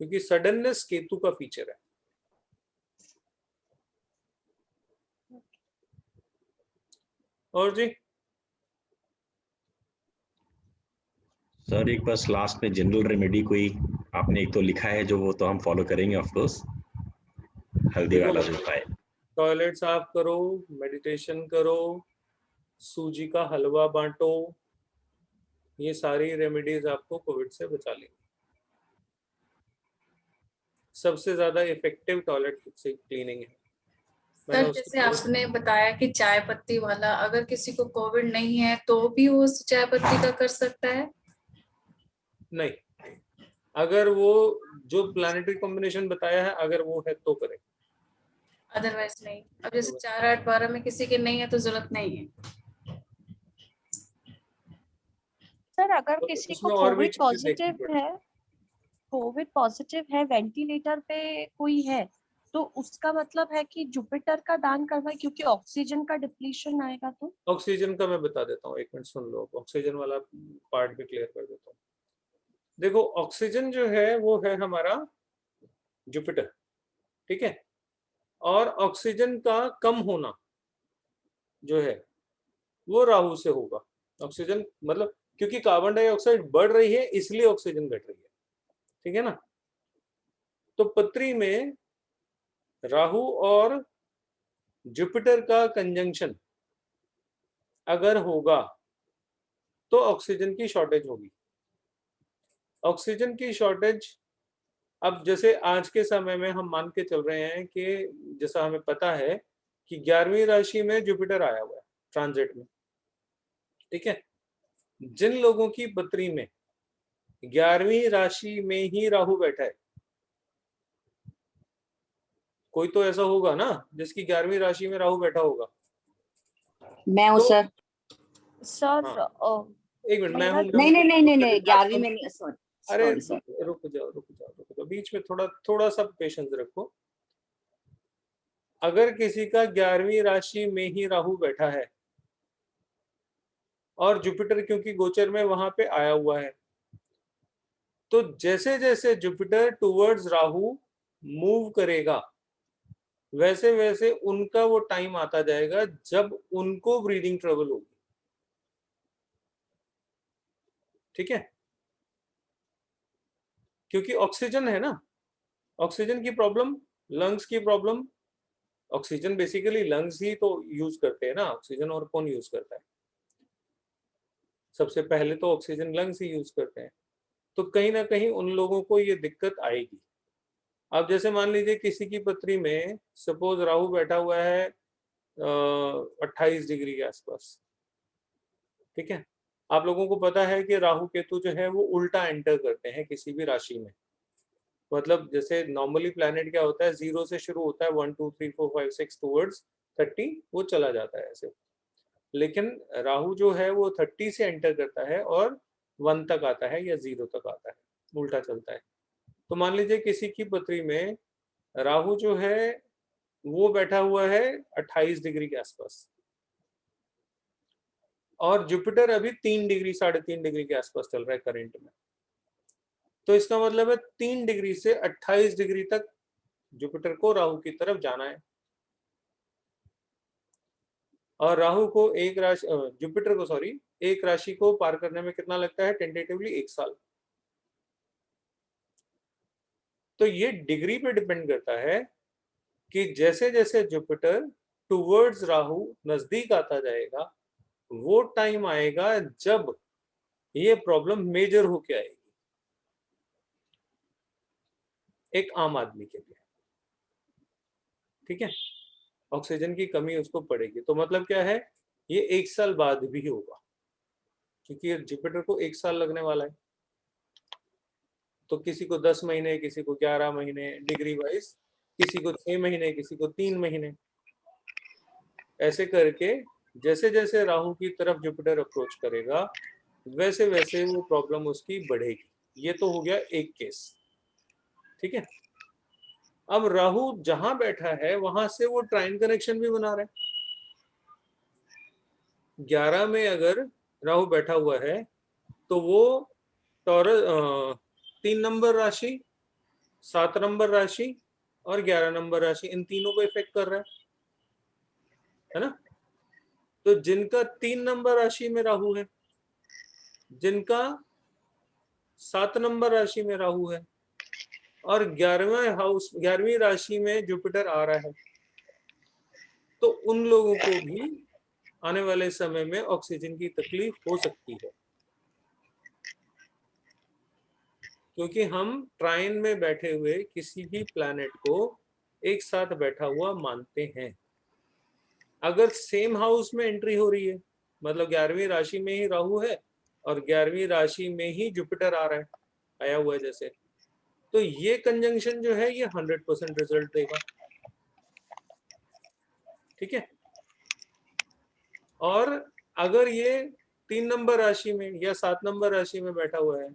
Speaker 1: क्योंकि सडननेस केतु का फीचर है। और जी
Speaker 3: सर एक बस लास्ट में जनरल रेमेडी कोई आपने एक तो लिखा है जो, वो तो हम फॉलो करेंगे ऑफ कोर्स, हल्दी वाला जो है।
Speaker 1: टॉयलेट साफ करो, मेडिटेशन करो, सूजी का हलवा बांटो, ये सारी रेमेडीज आपको कोविड से बचा लेंगी। सबसे ज्यादा इफेक्टिव टॉयलेट से क्लीनिंग है।
Speaker 11: सर जैसे आपने बताया कि चाय पत्ती वाला, अगर किसी को कोविड नहीं है तो भी वो चाय पत्ती का कर सकता है?
Speaker 1: नहीं, अगर वो जो प्लैनेटरी कॉम्बिनेशन बताया है अगर वो है तो करें,
Speaker 11: अदरवाइज नहीं। अब जैसे 4, 8, 12 में किसी के नहीं है तो जरूरत नहीं है।
Speaker 5: सर अगर किसी को कोविड पॉजिटिव है, वेंटिलेटर पे कोई है, तो उसका मतलब है कि जुपिटर का दान करना, क्योंकि ऑक्सीजन का डिप्लीशन आएगा। तो
Speaker 1: ऑक्सीजन का मैं बता देता हूँ, 1 मिनट सुन लो, ऑक्सीजन वाला पार्ट भी क्लियर कर देता हूँ। देखो ऑक्सीजन जो है वो है हमारा जुपिटर, ठीक है, और ऑक्सीजन का कम होना जो है वो राहु से होगा। ऑक्सीजन मतलब क्योंकि कार्बन डाइऑक्साइड बढ़ रही है इसलिए ऑक्सीजन घट रही है, ठीक है ना। तो पत्री में राहु और जुपिटर का कंजंक्शन अगर होगा तो ऑक्सीजन की शॉर्टेज होगी। ऑक्सीजन की शॉर्टेज अब जैसे आज के समय में हम मान के चल रहे हैं कि जैसा हमें पता है कि 11वीं राशि में जुपिटर आया हुआ है ट्रांजिट में, ठीक है। जिन लोगों की पत्री में 11वीं राशि में ही राहु बैठा है, कोई तो ऐसा होगा ना जिसकी 11वीं राशि में राहु बैठा होगा।
Speaker 13: मैं हूँ सर।
Speaker 1: एक मिनट, मैं हूँ।
Speaker 13: नहीं 11वीं में नहीं, सॉरी।
Speaker 1: अरे रुक जाओ, बीच में थोड़ा सा पेशेंस रखो। अगर किसी का 11वीं राशि में ही राहु बैठा है और जुपिटर क्योंकि गोचर में वहां पे आया हुआ है, तो जैसे जैसे जुपिटर टुवर्ड्स राहु मूव करेगा वैसे वैसे उनका वो टाइम आता जाएगा जब उनको ब्रीदिंग ट्रबल होगी, ठीक है। क्योंकि ऑक्सीजन है ना, ऑक्सीजन की प्रॉब्लम, लंग्स की प्रॉब्लम। ऑक्सीजन बेसिकली लंग्स ही तो यूज करते हैं ना, ऑक्सीजन और कौन यूज करता है? सबसे पहले तो ऑक्सीजन लंग्स ही यूज करते हैं। तो कहीं ना कहीं उन लोगों को ये दिक्कत आएगी। अब जैसे मान लीजिए किसी की पत्री में सपोज राहु बैठा हुआ है 28 डिग्री के आसपास, ठीक है, आप लोगों को पता है कि राहु केतु जो है वो उल्टा एंटर करते हैं किसी भी राशि में। मतलब जैसे नॉर्मली प्लैनेट क्या होता है, 0 से शुरू होता है, 1 2 3 4 5 6 टूवर्ड्स 30 वो चला जाता है ऐसे। लेकिन राहु जो है वो 30 से एंटर करता है और 1 तक आता है या 0 तक आता है, उल्टा चलता है। तो मान लीजिए किसी की पत्री में राहु जो है वो बैठा हुआ है 28 डिग्री के आसपास और जुपिटर अभी 3 डिग्री 3.5 डिग्री के आसपास चल रहा है करंट में। तो इसका मतलब है 3 डिग्री से 28 डिग्री तक जुपिटर को राहु की तरफ जाना है। और राहु को एक राशि जुपिटर को सॉरी एक राशि को पार करने में कितना लगता है, टेंटेटिवली 1 साल। तो ये डिग्री पे डिपेंड करता है कि जैसे जैसे जुपिटर टुवर्ड्स राहु नजदीक आता जाएगा वो टाइम आएगा जब ये प्रॉब्लम मेजर होके आएगी एक आम आदमी के लिए। ठीक है, ऑक्सीजन की कमी उसको पड़ेगी। तो मतलब क्या है, ये 1 साल बाद भी होगा क्योंकि जुपिटर को 1 साल लगने वाला है। तो किसी को 10 महीने, किसी को 11 महीने डिग्री वाइज, किसी को 6 महीने, किसी को 3 महीने, ऐसे करके जैसे जैसे राहु की तरफ जुपिटर अप्रोच करेगा वैसे वैसे वो प्रॉब्लम उसकी बढ़ेगी। ये तो हो गया एक केस। ठीक है, अब राहु जहां बैठा है वहां से वो ट्राइन कनेक्शन भी बना रहा है। 11 में अगर राहु बैठा हुआ है तो वो टॉरस 3 नंबर राशि, 7 नंबर राशि और 11 नंबर राशि, इन तीनों को इफेक्ट कर रहा है ना। तो जिनका 3 नंबर राशि में राहु है, जिनका 7 नंबर राशि में राहु है और 11वीं राशि में जुपिटर आ रहा है, तो उन लोगों को भी आने वाले समय में ऑक्सीजन की तकलीफ हो सकती है क्योंकि हम ट्राइन में बैठे हुए किसी भी प्लैनेट को एक साथ बैठा हुआ मानते हैं। अगर सेम हाउस में एंट्री हो रही है, मतलब 11वीं राशि में ही राहु है और 11वीं राशि में ही जुपिटर आ रहा है, आया हुआ है जैसे, तो ये कंजंक्शन जो है ये 100% रिजल्ट देगा। ठीक है, और अगर ये 3 नंबर राशि में या 7 नंबर राशि में बैठा हुआ है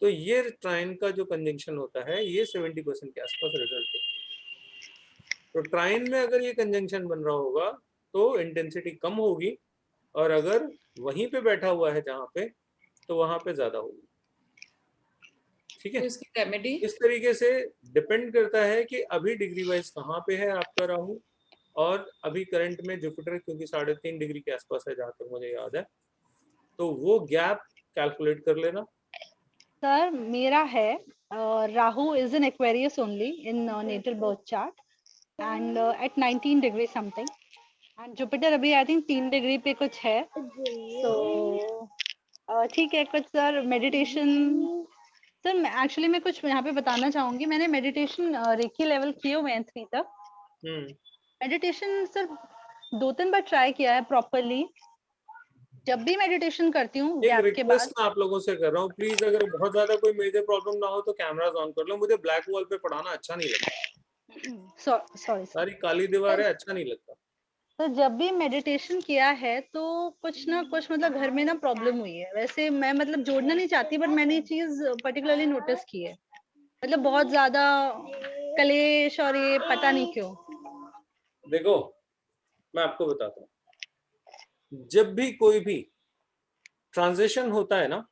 Speaker 1: तो ये ट्राइन का जो कंजंक्शन होता है ये 70% के आसपास रिजल्ट है। तो ट्राइन में अगर ये कंजंक्शन बन रहा होगा तो इंटेंसिटी कम होगी और अगर वहीं पे बैठा हुआ है जहां पे तो वहां पे ज्यादा होगी। ठीक है,
Speaker 2: तो इसकी रेमेडी
Speaker 1: इस तरीके से डिपेंड करता है कि अभी डिग्री वाइज कहाँ पे है आपका राहु और अभी करंट में जुपिटर क्योंकि 3.5 डिग्री के आसपास है जहां तक मुझे याद है, तो वो गैप कैलकुलेट कर लेना।
Speaker 7: सर मेरा है Rahu is in Aquarius only in natal birth chart and at 19 degree something and Jupiter अभी आई थिंक 3 डिग्री पे कुछ है। तो ठीक है, कुछ सर मेडिटेशन सर एक्चुअली मैं कुछ यहाँ पे बताना चाहूंगी। मैंने मेडिटेशन रेकी लेवल किए हुए हैं 3 तक। मेडिटेशन सर 2-3 बार ट्राई किया है प्रॉपरली। जब भी मेडिटेशन करती हूँ
Speaker 1: एक
Speaker 7: गैप के बाद,
Speaker 1: रिक्वेस्ट मैं आप लोगों से कर रहा हूँ, प्लीज अगर बहुत ज्यादा कोई मेजर प्रॉब्लम ना हो तो कैमरास ऑन कर लो। मुझे ब्लैक वॉल पे पढ़ाना अच्छा नहीं लगता।
Speaker 7: सॉरी
Speaker 1: सारी काली दीवार है, अच्छा नहीं लगता।
Speaker 7: तो जब भी मेडिटेशन किया है तो कुछ ना कुछ मतलब घर में ना प्रॉब्लम हुई है। वैसे मैं मतलब जोड़ना नहीं चाहती बट मैंने ये चीज पर्टिकुलरली नोटिस की है। मतलब बहुत ज्यादा कलेश और ये पता नहीं क्यों।
Speaker 1: देखो मैं आपको बताता हूँ, जब भी कोई भी ट्रांजिशन होता है ना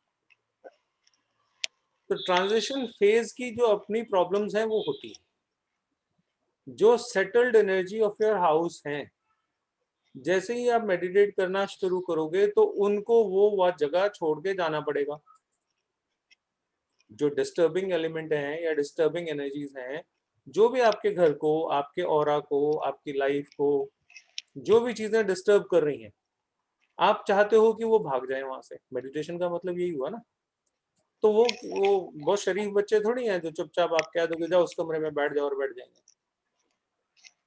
Speaker 1: तो ट्रांजिशन फेज की जो अपनी प्रॉब्लम्स हैं वो होती है। जो settled energy of your house हैं, जैसे ही आप मेडिटेट करना शुरू करोगे तो उनको वो जगह छोड़ के जाना पड़ेगा। जो डिस्टर्बिंग एलिमेंट हैं या डिस्टर्बिंग एनर्जीज हैं, जो भी आपके घर को, आपके ऑरा को, आपकी लाइफ को जो भी चीजें डिस्टर्ब कर रही हैं, आप चाहते हो कि वो भाग जाए वहां से। मेडिटेशन का मतलब यही हुआ ना। तो वो बहुत शरीफ बच्चे थोड़ी हैं जो चुपचाप आप कह दोगे जाओ उस कमरे में बैठ जाओ और बैठ जाएंगे।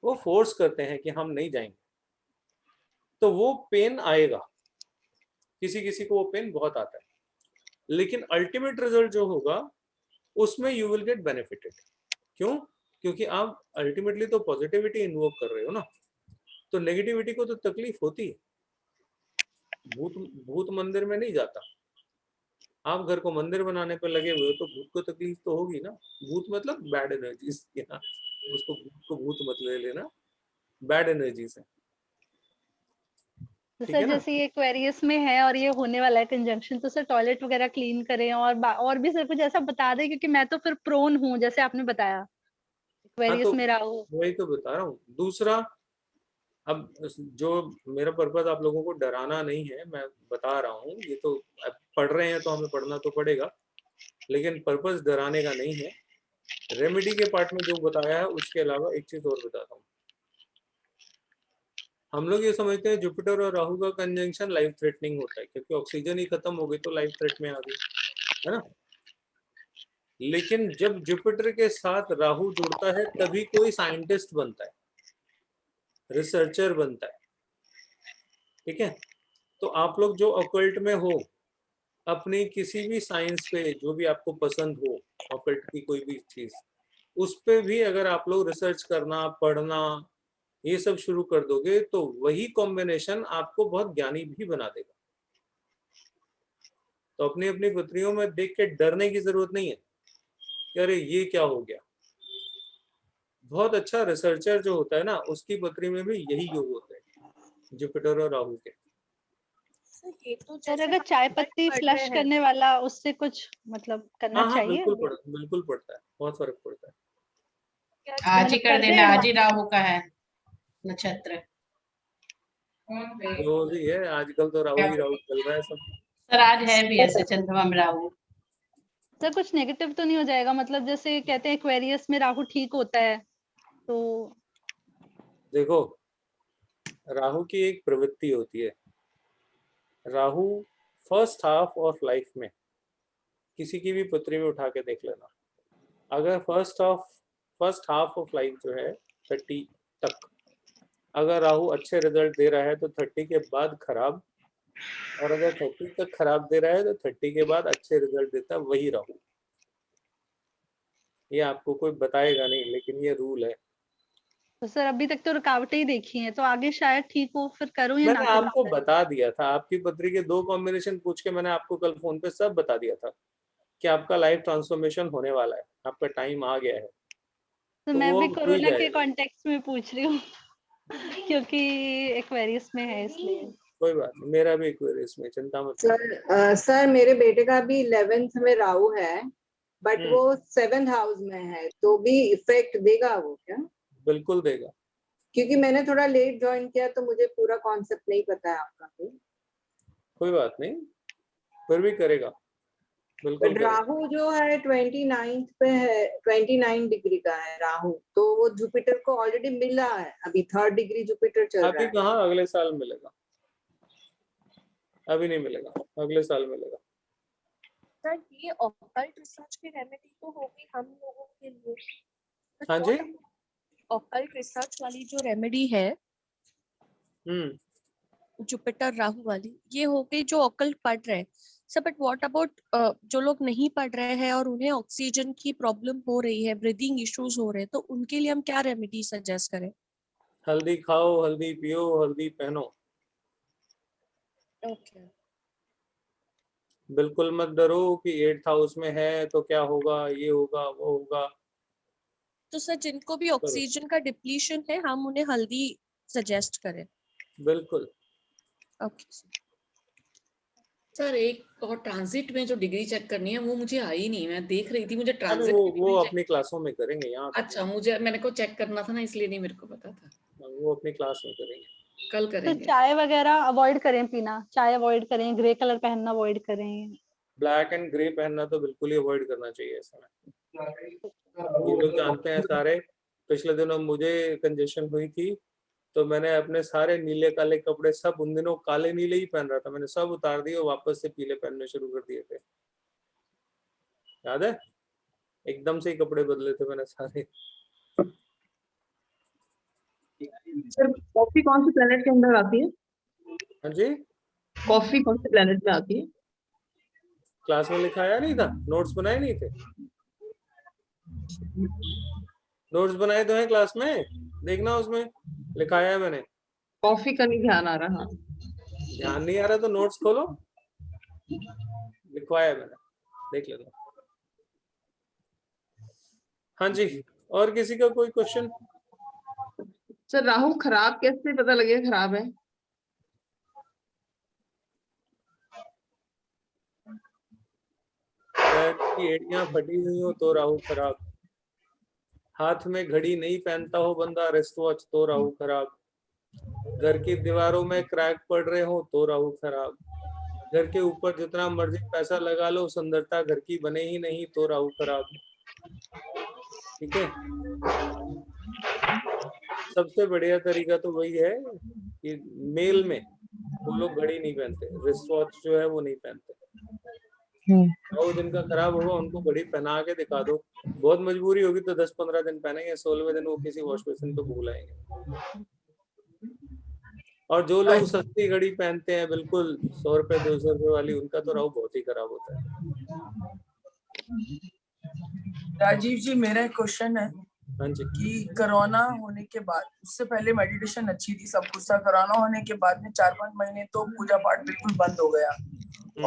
Speaker 1: वो फोर्स करते हैं कि हम नहीं जाएंगे, तो वो पेन आएगा। किसी किसी को वो पेन बहुत आता है, लेकिन अल्टीमेट रिजल्ट जो होगा उसमें यू विल गेट बेनिफिटेड। क्यों? क्योंकि आप अल्टीमेटली तो पॉजिटिविटी इन्वोक कर रहे हो ना, तो नेगेटिविटी को तो तकलीफ होती है। भूत मंदिर में नहीं जाता। आप घर को मंदिर बनाने पर लगे हुए हो तो भूत को तकलीफ तो होगी ना। भूत मतलब बैड एनर्जीज, उसको भूत को भूत मत ले लेना, बैड एनर्जीज है।
Speaker 7: तो सर जैसे ये एक्वेरियस में है और ये होने वाला है कंजंक्शन, तो सर टॉयलेट वगैरह क्लीन करें और भी सर कुछ ऐसा बता दें, क्योंकि मैं तो फिर प्रोन हूँ जैसे आपने बताया एक्वेरियस में राहु।
Speaker 1: वही तो बता रहा हूँ। दूसरा, अब जो मेरा पर्पज आप लोगों को डराना नहीं है, मैं बता रहा हूँ, ये तो पढ़ रहे हैं तो हमें पढ़ना तो पड़ेगा, लेकिन पर्पज डराने का नहीं है। रेमेडी के पार्ट में जो बताया है उसके अलावा एक चीज और बताता हूँ। हम लोग ये समझते हैं जुपिटर और राहु का कंजंक्शन लाइफ थ्रेटनिंग होता है, क्योंकि ऑक्सीजन ही खत्म हो गई तो लाइफ थ्रेट में आ गई, है ना। लेकिन जब जुपिटर के साथ राहु जुड़ता है तभी कोई साइंटिस्ट बनता है, रिसर्चर बनता है, ठीक है। तो आप लोग जो ऑकल्ट में हो, अपनी किसी भी साइंस पे जो भी आपको पसंद हो, ऑकल्ट की कोई भी चीज, उस पे भी अगर आप लोग रिसर्च करना, पढ़ना, ये सब शुरू कर दोगे तो वही कॉम्बिनेशन आपको बहुत ज्ञानी भी बना देगा। तो अपनी अपनी पत्रियों में देख के डरने की जरूरत नहीं है कि अरे ये क्या हो गया। बहुत अच्छा रिसर्चर जो होता है ना, उसकी पत्री में भी यही योग होते हैं, जुपिटर और राहु के।
Speaker 7: सर अगर चाय पत्ती फ्लश करने वाला, उससे कुछ मतलब करना चाहिए?
Speaker 1: बिल्कुल पड़ता है, बहुत फर्क पड़ता है।
Speaker 8: आज ही कर देना, आज ही राहु का है नक्षत्र।
Speaker 1: रोज ही है आजकल तो, राहु ही राहु चल रहा है सब।
Speaker 8: सर आज है भी ऐसे चंद्रमा में राहु।
Speaker 7: सर कुछ नेगेटिव तो नहीं हो जाएगा? मतलब जैसे कहते हैं एक्वेरियस में राहु ठीक होता है, तो
Speaker 1: देखो राहु की एक प्रवृत्ति होती है। Rahu first half of life में किसी की भी पत्री में उठा के देख लेना, अगर फर्स्ट हाफ ऑफ लाइफ जो है 30 तक, अगर राहु अच्छे रिजल्ट दे रहा है तो 30 के बाद खराब, और अगर 30 तक खराब दे रहा है तो 30 के बाद अच्छे रिजल्ट देता है वही राहु। ये आपको कोई बताएगा नहीं, लेकिन ये रूल है।
Speaker 7: तो सर अभी तक तो रुकावटें ही देखी हैं, तो आगे शायद ठीक हो, फिर करूं या ना
Speaker 1: मैंने आपको बता दिया था, आपकी पत्री के 2 कॉम्बिनेशन पूछ के मैंने आपको कल फोन पे सब बता दिया था कि आपका लाइफ ट्रांसफॉर्मेशन होने वाला है, आपका टाइम आ गया है।
Speaker 7: तो मैं भी कोरोना के कॉन्टेक्स्ट में पूछ रही हूँ क्योंकि एक्वेरियस में है इसलिए।
Speaker 1: कोई बात नहीं, मेरा भी एक्वेरियस में, चिंता मत।
Speaker 10: सर मेरे बेटे का भी 11th में राहु है, बट वो 7th हाउस में है, तो भी इफेक्ट देगा वो क्या?
Speaker 1: बिल्कुल देगा,
Speaker 10: क्योंकि मैंने थोड़ा लेट ज्वाइन किया तो मुझे पूरा कॉन्सेप्ट नहीं पता है आपका भी।
Speaker 1: कोई बात नहीं, फिर भी करेगा बिल्कुल।
Speaker 10: राहु जो है 29 पे है, 29 डिग्री का है राहु, तो वो जुपिटर को ऑलरेडी मिला है, अभी 3rd डिग्री जुपिटर चल रहा है।
Speaker 1: अभी कहाँ, अगले साल मिलेगा, अभी नहीं मिलेगा, अगले साल मिलेगा।
Speaker 5: सर ये ऑकल्ट रिसर्च की रेमेडी तो होगी हम लोगों के लिए।
Speaker 1: हाँ जी,
Speaker 5: ऑकल्ट रिसर्च वाली जो रेमेडी है जुपिटर राहु वाली, ये हो गई जो ऑकल्ट पढ़ रहे हैं सर। बट व्हाट अबाउट जो लोग नहीं पढ़ रहे हैं और उन्हें ऑक्सीजन की प्रॉब्लम हो रही है, ब्रीदिंग इश्यूज हो रहे हैं, तो उनके लिए हम क्या रेमेडी सजेस्ट करें?
Speaker 1: हल्दी खाओ, हल्दी पियो, हल्दी पहनो।
Speaker 5: ओके।
Speaker 1: बिल्कुल मत डरो कि 8th हाउस में है तो क्या होगा, ये होगा वो होगा।
Speaker 5: तो सर जिनको भी ऑक्सीजन का डिप्लीशन है, हम उन्हें हल्दी सजेस्ट करें?
Speaker 1: बिल्कुल।
Speaker 5: Okay sir. एक और ट्रांजिट में जो डिग्री चेक करनी है वो मुझे आई नहीं, मैं देख रही थी, मुझे ट्रांजिट
Speaker 1: वो अपनी क्लासों में करेंगे यहाँ।
Speaker 5: अच्छा, मुझे मेरे को चेक करना था ना, इसलिए नहीं मेरे को पता था।
Speaker 1: वो अपनी क्लास में करेंगे,
Speaker 5: कल करेंगे।
Speaker 7: तो चाय वगैरह अवॉइड करें पीना, चाय अवॉइड करें, ग्रे कलर पहनना अवॉइड करें।
Speaker 1: ब्लैक एंड ग्रे पहनना तो बिल्कुल ही अवॉइड करना चाहिए ऐसा में। ये लोग जानते हैं सारे। पिछले दिनों मुझे कंजेशन हुई थी तो मैंने अपने सारे नीले काले कपड़े सब, उन दिनों काले नीले ही पहन रहा था, मैंने सब उतार दिए, वापस से पीले पहनने शुरू कर दिए थे। याद है, एकदम से ही कपड़े बदले थे मैंने सारे।
Speaker 4: सर कॉफी कौन से प्लेनेट के अंदर आती है?
Speaker 1: हाँ जी,
Speaker 4: कॉफी कौन से प्लेनेट में आती है?
Speaker 1: क्लास में लिखाया नहीं था? नोट्स बनाए नहीं थे? नोट्स बनाए तो हैं क्लास में, देखना उसमें लिखाया है मैंने।
Speaker 4: कॉफी का नहीं ध्यान आ रहा।
Speaker 1: ध्यान नहीं आ रहा तो नोट्स खोलो, लिखवाया है मैंने, देख लेना। हाँ जी, और किसी का कोई क्वेश्चन?
Speaker 4: सर राहु खराब कैसे पता लगेगा खराब है?
Speaker 1: पैर की एड़ियां फटी हुई हो तो राहु खराब, हाथ में घड़ी नहीं पहनता हो बंदा रिस्ट वॉच तो राहु खराब, घर की दीवारों में क्रैक पड़ रहे हो तो राहु खराब, घर के ऊपर जितना मर्जी पैसा लगा लो सुंदरता घर की बने ही नहीं तो राहु खराब। ठीक है, सबसे बढ़िया तरीका तो वही है कि मेल में वो लोग घड़ी नहीं पहनते, रिस्ट वॉच जो है वो नहीं पहनते। और जिनका खराब होगा उनको घड़ी पहना के दिखा दो, बहुत मजबूरी होगी तो 10-15 दिन पहनेंगे, 16वें दिन वो किसी वॉश बेसिन पे भूल आएंगे। और जो लोग सस्ती घड़ी पहनते हैं बिल्कुल 100 रुपए 200 रुपए वाली, उनका तो राहु बहुत ही खराब होता है।
Speaker 6: राजीव जी, मेरा एक क्वेश्चन है
Speaker 1: हाँ जी,
Speaker 6: कि कोरोना होने के बाद, उससे पहले मेडिटेशन अच्छी थी, सब कुछ था, कोरोना होने के बाद में 4-5 महीने तो पूजा पाठ बिल्कुल बंद हो गया,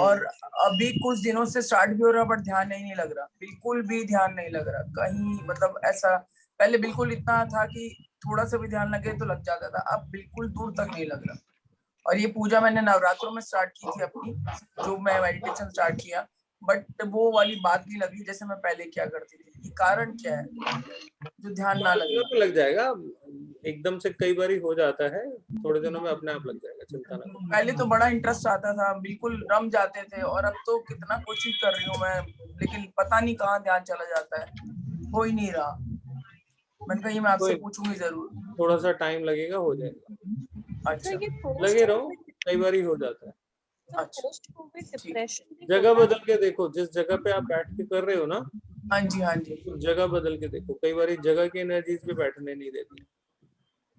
Speaker 6: और अभी कुछ दिनों से स्टार्ट भी हो रहा, बट ध्यान नहीं लग रहा, बिल्कुल भी ध्यान नहीं लग रहा कहीं, मतलब ऐसा पहले बिल्कुल इतना था कि थोड़ा सा भी ध्यान लगे तो लग जाता था, अब बिल्कुल दूर तक नहीं लग रहा। और ये पूजा मैंने नवरात्रों में स्टार्ट की थी अपनी, जो मैं मेडिटेशन स्टार्ट किया, बट वो वाली बात नहीं लगी जैसे मैं पहले क्या करती थी। ये कारण क्या है जो ध्यान ना लगे?
Speaker 1: लग जाएगा एकदम से, कई बार हो जाता है, थोड़े दिनों में अपने आप लग जाएगा, चिंता ना करो।
Speaker 6: पहले तो बड़ा इंटरेस्ट आता था, बिल्कुल रम जाते थे, और अब तो कितना कोशिश कर रही हूँ मैं, लेकिन पता नहीं कहाँ ध्यान चला जाता है, हो ही नहीं रहा। मैंने कहा मैं आपसे पूछूंगी जरूर।
Speaker 1: थोड़ा सा टाइम लगेगा, हो जाएगा।
Speaker 6: अच्छा,
Speaker 1: लगे रहो, कई बार हो जाता है।
Speaker 6: अच्छा,
Speaker 1: जगह बदल के देखो, जिस जगह पे आप बैठ के कर रहे हो ना,
Speaker 6: हाँ जी हाँ जी,
Speaker 1: जगह बदल के देखो, कई बार जगह की एनर्जीज पे बैठने नहीं देती।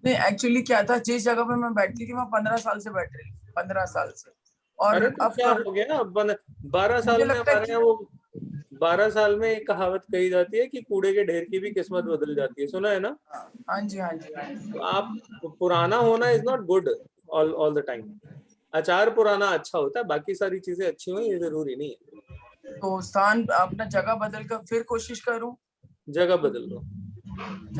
Speaker 6: नहीं एक्चुअली क्या था, जिस जगह पे मैं बैठती थी मैं 15 साल से बैठ रही, 15 साल से, और
Speaker 1: अरे तो
Speaker 6: अब
Speaker 1: क्या हो गया ना, 12 साल में हमारे यहाँ वो 12 साल में एक कहावत कही जाती है कि कूड़े के ढेर की भी किस्मत बदल जाती है, सुना है ना?
Speaker 6: हाँ जी हाँ जी, हाँ जी।
Speaker 1: तो आप पुराना होना is not good all the time. अचार पुराना अच्छा होता है, बाकी सारी चीजें अच्छी हो ये जरूरी नहीं है।
Speaker 6: तो स्थान अपना जगह बदल कर फिर कोशिश करूं,
Speaker 1: जगह बदल लो।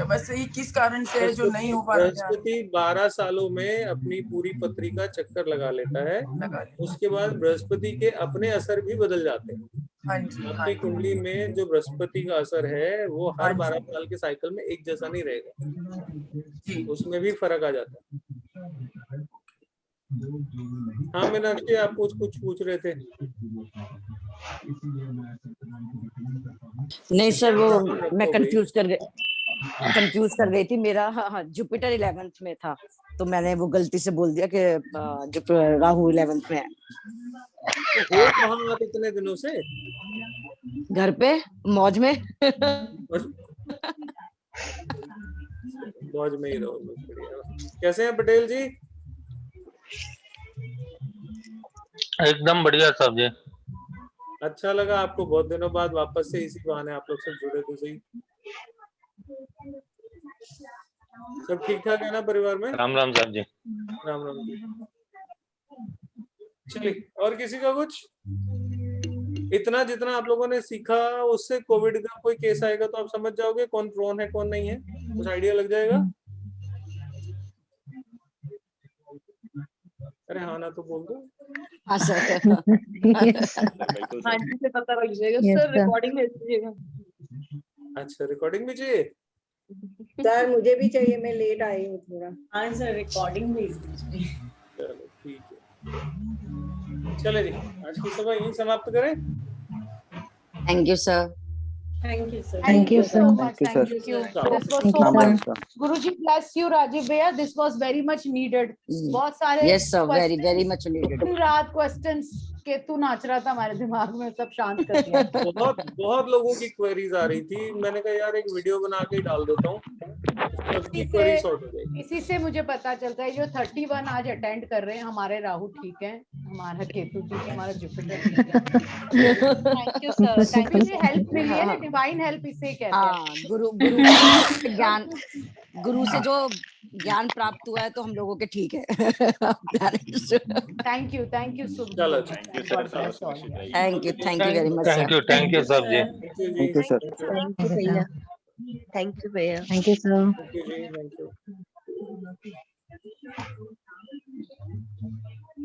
Speaker 6: वैसे ही किस कारण से है जो नहीं हो पा रहा?
Speaker 1: बृहस्पति 12 सालों में अपनी पूरी पत्री का चक्कर लगा लेता है, उसके बाद बृहस्पति के अपने असर भी बदल जाते हैं।
Speaker 6: हाँ जी,
Speaker 1: आपकी कुंडली में जो बृहस्पति का असर है वो हर 12 साल के साइकिल में एक जैसा नहीं रहेगा, उसमें भी फर्क आ जाता है। हाँ मीनाक्षी, आप कुछ पूछ रहे थे?
Speaker 13: नहीं सर, वो मैं कंफ्यूज कर गई थी। मेरा जुपिटर 11th में था, तो मैंने वो गलती से बोल दिया कि राहु 11th में है।
Speaker 1: तो हो कहाँ आप इतने दिनों से?
Speaker 13: घर पे मौज में।
Speaker 1: मौज में ही रहो, बढ़िया। कैसे हैं पटेल जी?
Speaker 14: एकदम बढ़िया साहब जी।
Speaker 1: अच्छा लगा आपको बहुत दिनों बाद वापस से इसी बहाने आप लोग से जुड़े तो सही। सब ठीक ठाक है ना परिवार में?
Speaker 14: राम राम साहब जी।
Speaker 1: राम राम जी। चलिए, और किसी का कुछ? इतना जितना आप लोगों ने सीखा उससे कोविड का कोई केस आएगा तो आप समझ जाओगे कौन प्रोन है कौन नहीं है, कुछ आइडिया लग जाएगा। अरे हाँ ना तो बोल दो।
Speaker 4: हाँ सर, हाँ जी से पता लग जाएगा सर, रिकॉर्डिंग भेज दीजिएगा।
Speaker 1: अच्छा, रिकॉर्डिंग भी चाहिए?
Speaker 10: सर मुझे भी चाहिए, मैं लेट आई हूँ थोड़ा।
Speaker 12: हाँ सर, रिकॉर्डिंग भेज दीजिए।
Speaker 1: चलो ठीक है, चले जी, आज की सभा यहीं समाप्त करें।
Speaker 13: Thank you sir.
Speaker 12: Thank you sir.
Speaker 9: Thank you so much.
Speaker 13: Thank you,
Speaker 9: Thank you.
Speaker 1: sir.
Speaker 9: This was so much. Guruji bless you, Rajiv Bhaiya. This was very much needed. बहुत सारे
Speaker 13: Yes sir, very much needed.
Speaker 9: पूरी रात questions Ketu नाच रहा था हमारे दिमाग में, सब शांत कर दिया।
Speaker 1: बहुत लोगों की क्वेरीज आ रही थी, मैंने कहा यार एक वीडियो बना के डाल देता हूँ, सबकी क्वेरी सॉर्ट हो जाएगी।
Speaker 9: इसी से मुझे पता चलता है जो 31 आज अटेंड कर रहे हैं हमारे राहु ठीक है, हमारा केतु ठीक है, हमारा जुपिटर ठीक है। Thank you sir, thank you. Help मिली है ना, डिवाइन हेल्प इसे कहते हैं।
Speaker 13: हाँ, गुरु ज्ञान, गुरु से जो ज्ञान प्राप्त हुआ है तो हम लोगों के ठीक है।
Speaker 9: Thank you Shubh.
Speaker 1: चलो,
Speaker 13: thank you very much sir.
Speaker 14: Thank you sir ji.
Speaker 1: Thank you sir.
Speaker 5: Thank you भैया, थैंक यू भैया।
Speaker 9: Thank you sir.
Speaker 1: Thank you ji, thank you.